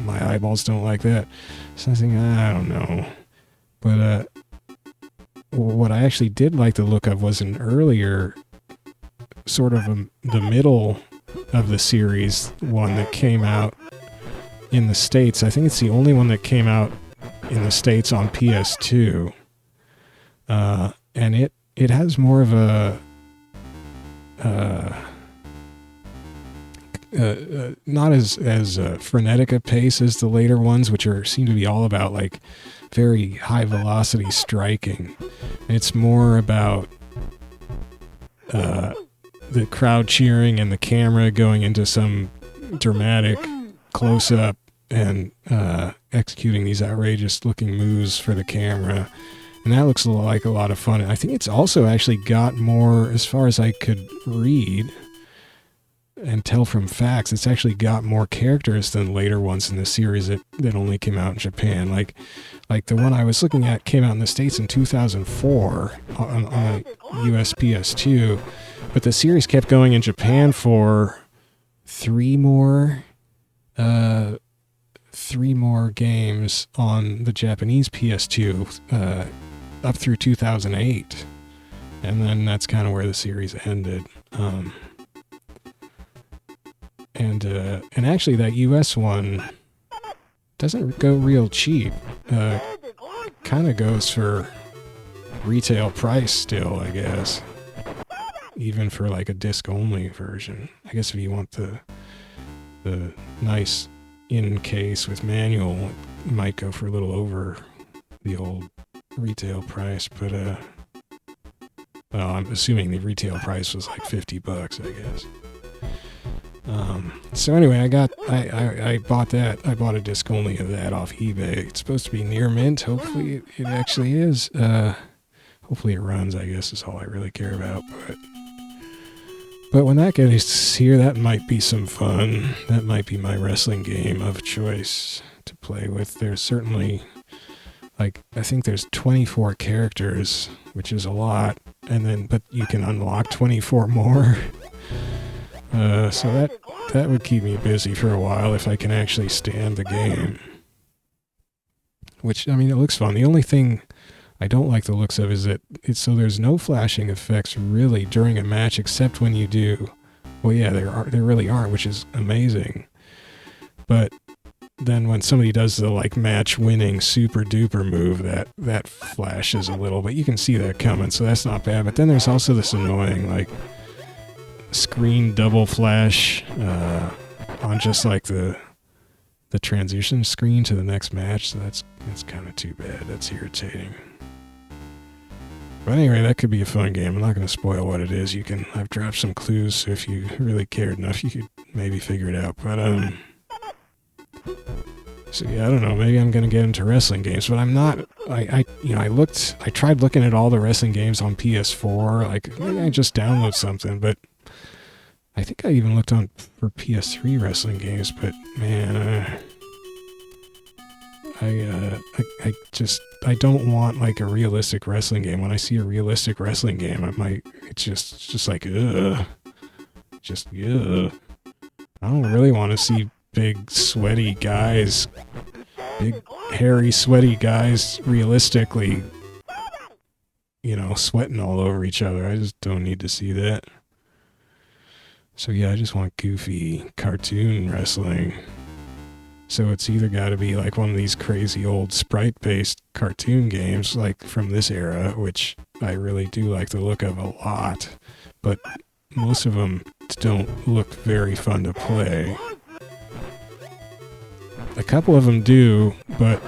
S1: my eyeballs don't like that. So I was thinking, I don't know. But what I actually did like the look of was an earlier, sort of the middle of the series one that came out in the States. I think it's the only one that came out in the States on PS2. And it has more of a not as frenetic a pace as the later ones, which seem to be all about, like, very high velocity striking. It's more about the crowd cheering and the camera going into some dramatic close-up and executing these outrageous looking moves for the camera. And that looks like a lot of fun. And I think it's also actually got more, as far as I could read and tell from facts, it's actually got more characters than later ones in the series that only came out in Japan. Like the one I was looking at came out in the States in 2004 on a US PS2, but the series kept going in Japan for three more games on the Japanese PS2 up through 2008, and then that's kind of where the series ended. And actually that US one doesn't go real cheap. Kind of goes for retail price still, I guess. Even for like a disc-only version. I guess if you want the nice in-case with manual, it might go for a little over the old retail price. But, well, I'm assuming the retail price was like $50, I guess. So anyway, I bought that. I bought a disc only of that off eBay. It's supposed to be near mint. Hopefully it actually is. Hopefully it runs, I guess, is all I really care about. But when that gets here, that might be some fun. That might be my wrestling game of choice to play with. There's certainly, like, I think there's 24 characters, which is a lot, but you can unlock 24 more. So that would keep me busy for a while if I can actually stand the game. Which, I mean, it looks fun. The only thing I don't like the looks of is that so there's no flashing effects really during a match except when you do. Well, yeah, there really aren't, which is amazing. But then when somebody does the like match winning super duper move, that flashes a little, but you can see that coming, so that's not bad. But then there's also this annoying like screen double flash on just like the transition screen to the next match, so that's kind of too bad. That's irritating. But anyway, that could be a fun game. I'm not going to spoil what it is. I've dropped some clues, so if you really cared enough, you could maybe figure it out. But so yeah, I don't know. Maybe I'm going to get into wrestling games, but I'm not. I tried looking at all the wrestling games on PS4. Like maybe I just download something, but I think I even looked for PS3 wrestling games. But man, I don't want like a realistic wrestling game. When I see a realistic wrestling game, it's just like ugh. I don't really want to see big sweaty guys, big hairy sweaty guys realistically, sweating all over each other. I just don't need to see that. So yeah, I just want goofy cartoon wrestling. So it's either got to be like one of these crazy old sprite-based cartoon games like from this era, which I really do like the look of a lot, but most of them don't look very fun to play. A couple of them do, but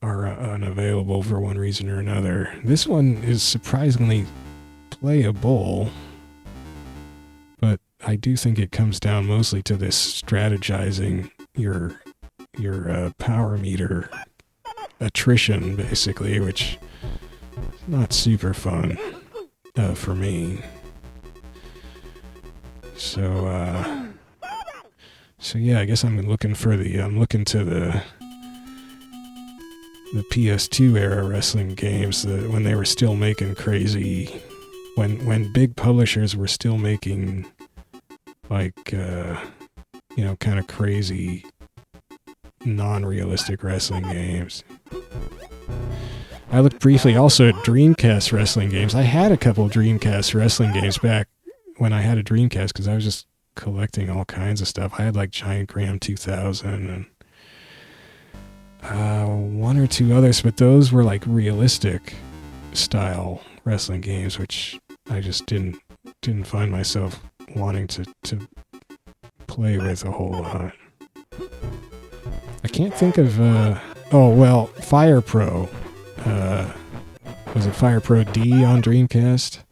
S1: are unavailable for one reason or another. This one is surprisingly playable, but I do think it comes down mostly to this strategizing your power meter attrition, basically, which is not super fun for me. So yeah, I guess I'm looking to the PS2 era wrestling games, when they were still making crazy, when big publishers were still making like kind of crazy non-realistic wrestling games. I looked briefly also at Dreamcast wrestling games. I had a couple of Dreamcast wrestling games back when I had a Dreamcast because I was just collecting all kinds of stuff. I had like Giant Graham 2000 and one or two others, but those were like realistic style wrestling games, which I just didn't find myself wanting to play with a whole lot. I can't think of Fire Pro. Was it Fire Pro D on Dreamcast?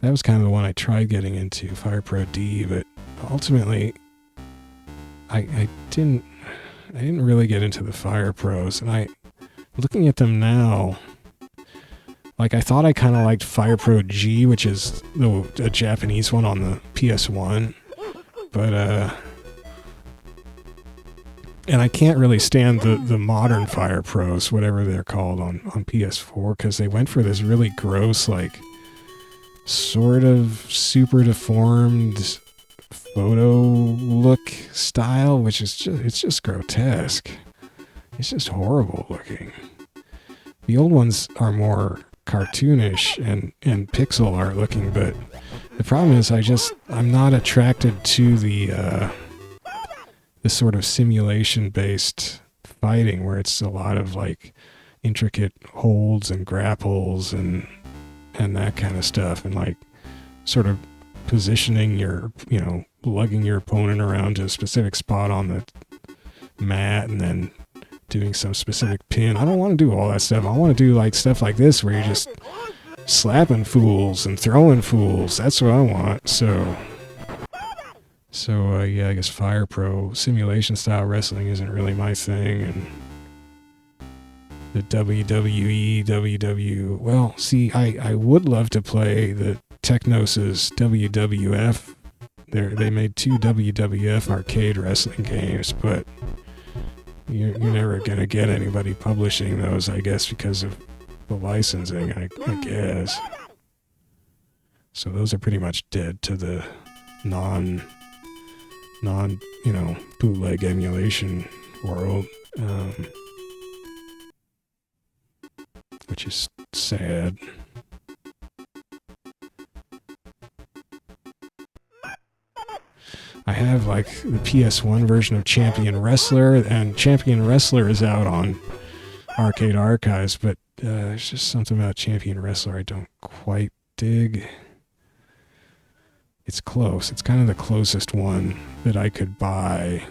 S1: That was kind of the one I tried getting into, Fire Pro D, but ultimately I didn't really get into the Fire Pros, and looking at them now, like I thought I kind of liked Fire Pro G, which is a Japanese one on the PS1, but and I can't really stand the modern Fire Pros, whatever they're called on PS4, because they went for this really gross, like sort of super deformed photo look style, which is just grotesque. It's just horrible looking. The old ones are more cartoonish and pixel art looking, but the problem is I'm not attracted to the sort of simulation based fighting where it's a lot of like intricate holds and grapples and that kind of stuff, and like sort of positioning lugging your opponent around to a specific spot on the mat and then doing some specific pin. I don't want to do all that stuff. I want to do like stuff like this where you're just slapping fools and throwing fools. That's what I want. So yeah, I guess Fire Pro simulation style wrestling isn't really my thing, and the WWE, well, see, I would love to play the Technos' WWF. They made 2 WWF arcade wrestling games, but you're never going to get anybody publishing those, I guess, because of the licensing, I guess. So those are pretty much dead to the non bootleg emulation world, which is sad. I have like the PS1 version of Champion Wrestler, and Champion Wrestler is out on Arcade Archives, but there's just something about Champion Wrestler I don't quite dig. It's close. It's kind of the closest one that I could buy,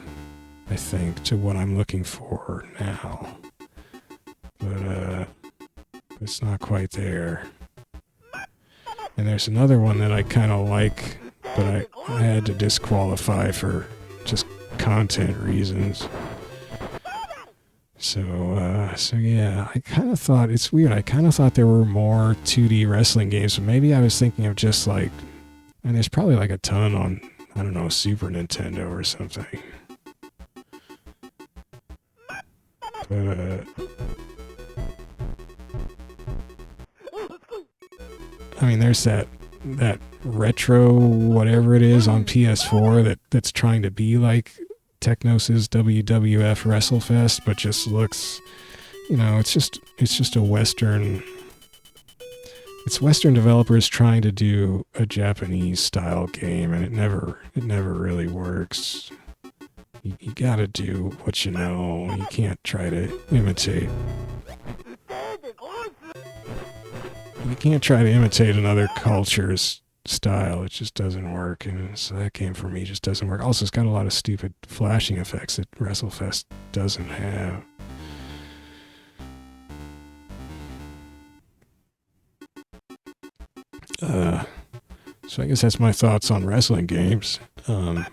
S1: I think, to what I'm looking for now. But it's not quite there. And there's another one that I kind of like, but I had to disqualify for just content reasons. So yeah, I kind of thought, it's weird, I kind of thought there were more 2D wrestling games, but maybe I was thinking of just like, and there's probably like a ton on, I don't know, Super Nintendo or something. But, I mean, there's that retro whatever it is on PS4 that's trying to be like Technos' WWF WrestleFest, but just looks, it's just a Western. It's Western developers trying to do a Japanese style game, and it never really works. You gotta do what you know. You can't try to imitate. You can't try to imitate another culture's style. It just doesn't work, and so that game for me just doesn't work. Also, it's got a lot of stupid flashing effects that WrestleFest doesn't have. So I guess that's my thoughts on wrestling games. I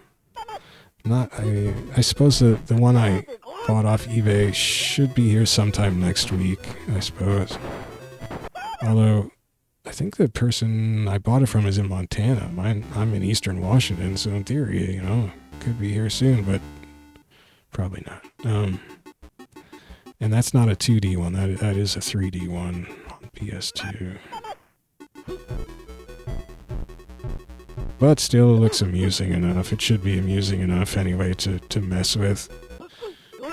S1: suppose the one I bought off eBay should be here sometime next week, I suppose. Although, I think the person I bought it from is in Montana. I'm in Eastern Washington, so in theory, could be here soon, but probably not. And that's not a 2D one. That is a 3D one on PS2. But still, it looks amusing enough. It should be amusing enough anyway to mess with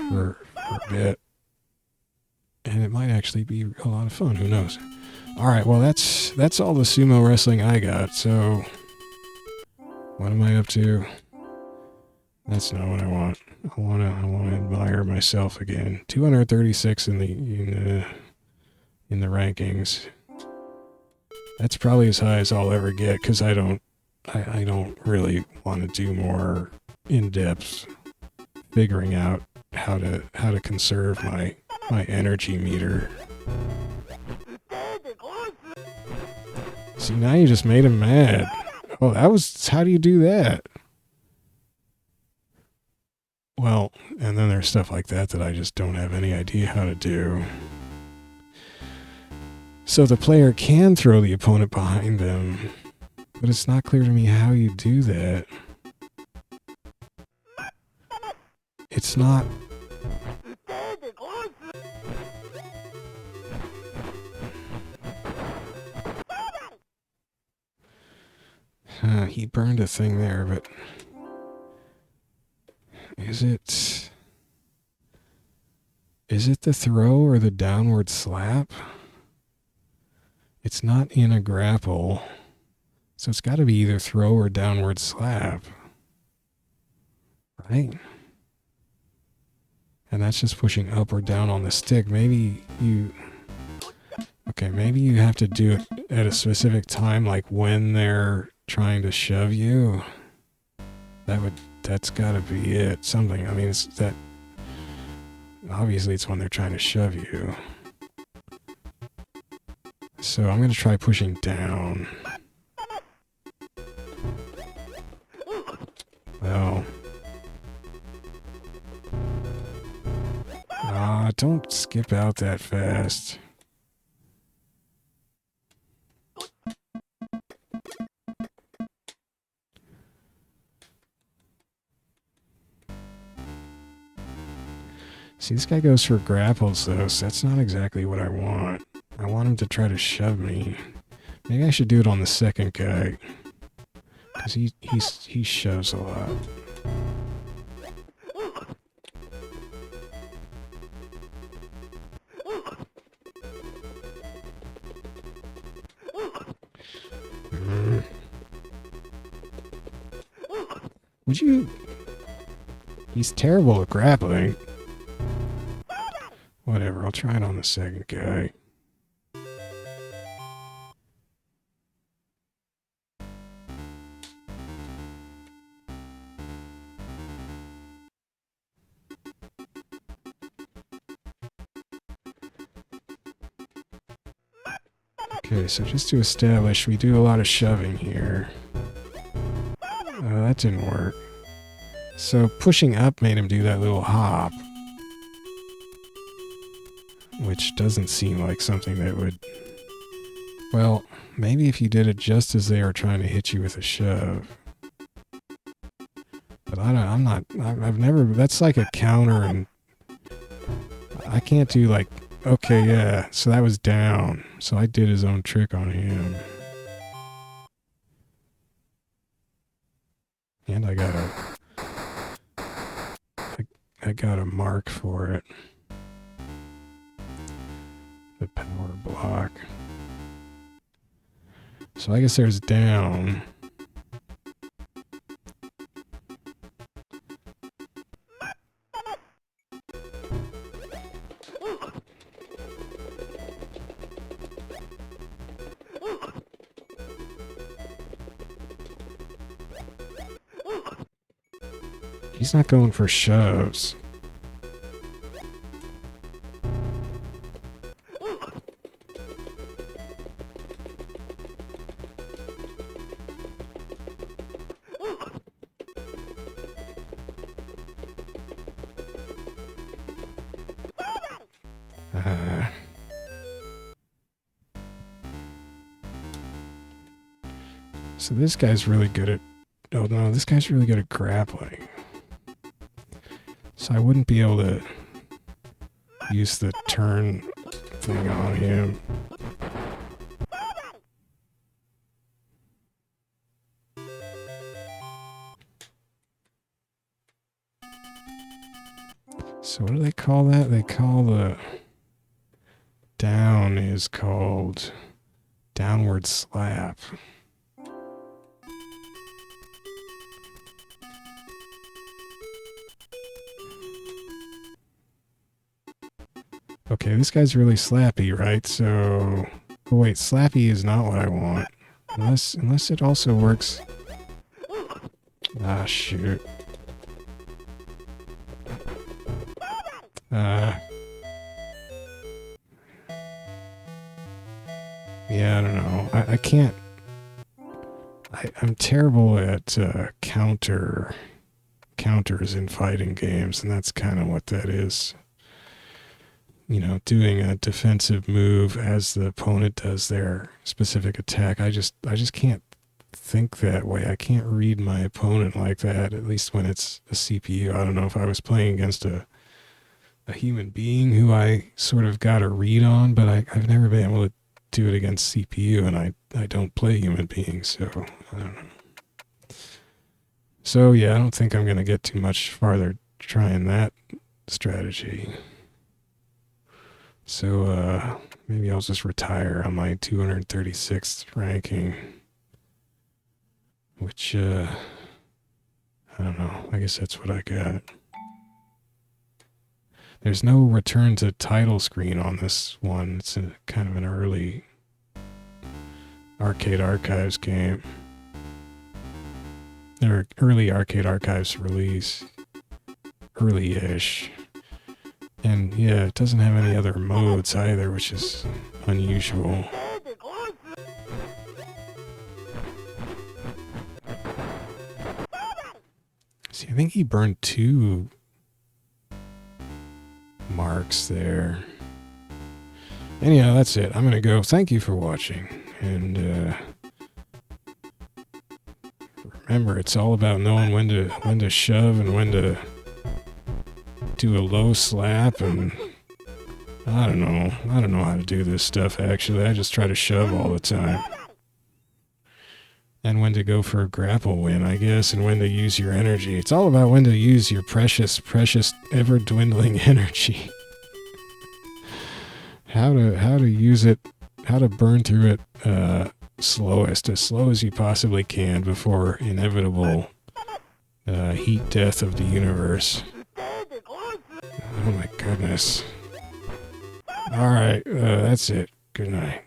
S1: for a bit. And it might actually be a lot of fun. Who knows? Alright, well, that's all the sumo wrestling I got. So, what am I up to? That's not what I want. I want to admire myself again. 236 in the rankings. That's probably as high as I'll ever get, because I don't really want to do more in-depth figuring out how to conserve my energy meter. See, now you just made him mad. Oh, how do you do that? Well, and then there's stuff like that I just don't have any idea how to do. So the player can throw the opponent behind them, but it's not clear to me how you do that. It's not... he burned a thing there, but... Is it the throw or the downward slap? It's not in a grapple. So it's got to be either throw or downward slap. Right? And that's just pushing up or down on the stick. Maybe you have to do it at a specific time, like when they're trying to shove you. That's got to be it. Something. I mean, it's that. Obviously, it's when they're trying to shove you. So I'm going to try pushing down. Well. don't skip out that fast. See, this guy goes for grapples, though, so that's not exactly what I want. I want him to try to shove me. Maybe I should do it on the second guy. Because he shoves a lot. Would you... He's terrible at grappling. Whatever, I'll try it on the second guy. Okay, so just to establish, we do a lot of shoving here. That didn't work. So pushing up made him do that little hop. Which doesn't seem like something that would... Well, maybe if you did it just as they were trying to hit you with a shove. But I've never... That's like a counter, and... I can't do like... Okay, yeah, so that was down. So I did his own trick on him. And I got a mark for it. The power block. So I guess there's down. He's not going for shoves. So this guy's really good at... Oh no, this guy's really good at grappling. So I wouldn't be able to use the turn thing on him. So what do they call that? They call the down is called downward slap. Okay, this guy's really slappy, right? So, oh wait, slappy is not what I want. Unless it also works. Ah, shoot. Yeah, I don't know. I can't... I'm terrible at counters in fighting games, and that's kind of what that is. You know, doing a defensive move as the opponent does their specific attack. I just can't think that way. I can't read my opponent like that, at least when it's a CPU. I don't know if I was playing against a human being who I sort of got a read on, but I've never been able to do it against CPU, and I don't play human beings, so I don't know. So yeah, I don't think I'm going to get too much farther trying that strategy. So, maybe I'll just retire on my 236th ranking. Which, I don't know. I guess that's what I got. There's no return to title screen on this one. It's kind of an early Arcade Archives game. Or early Arcade Archives release. Early-ish. And yeah, it doesn't have any other modes either, which is unusual. See, I think he burned 2 marks, box there. Anyhow, that's it. I'm gonna go. Thank you for watching, and remember, it's all about knowing when to shove and when to do a low slap, and I don't know how to do this stuff. Actually, I just try to shove all the time. And when to go for a grapple win, I guess, and when to use your energy. It's all about when to use your precious, precious, ever-dwindling energy. How to use it, how to burn through it slowest, as slow as you possibly can before inevitable heat death of the universe. Oh my goodness. Alright, that's it. Good night.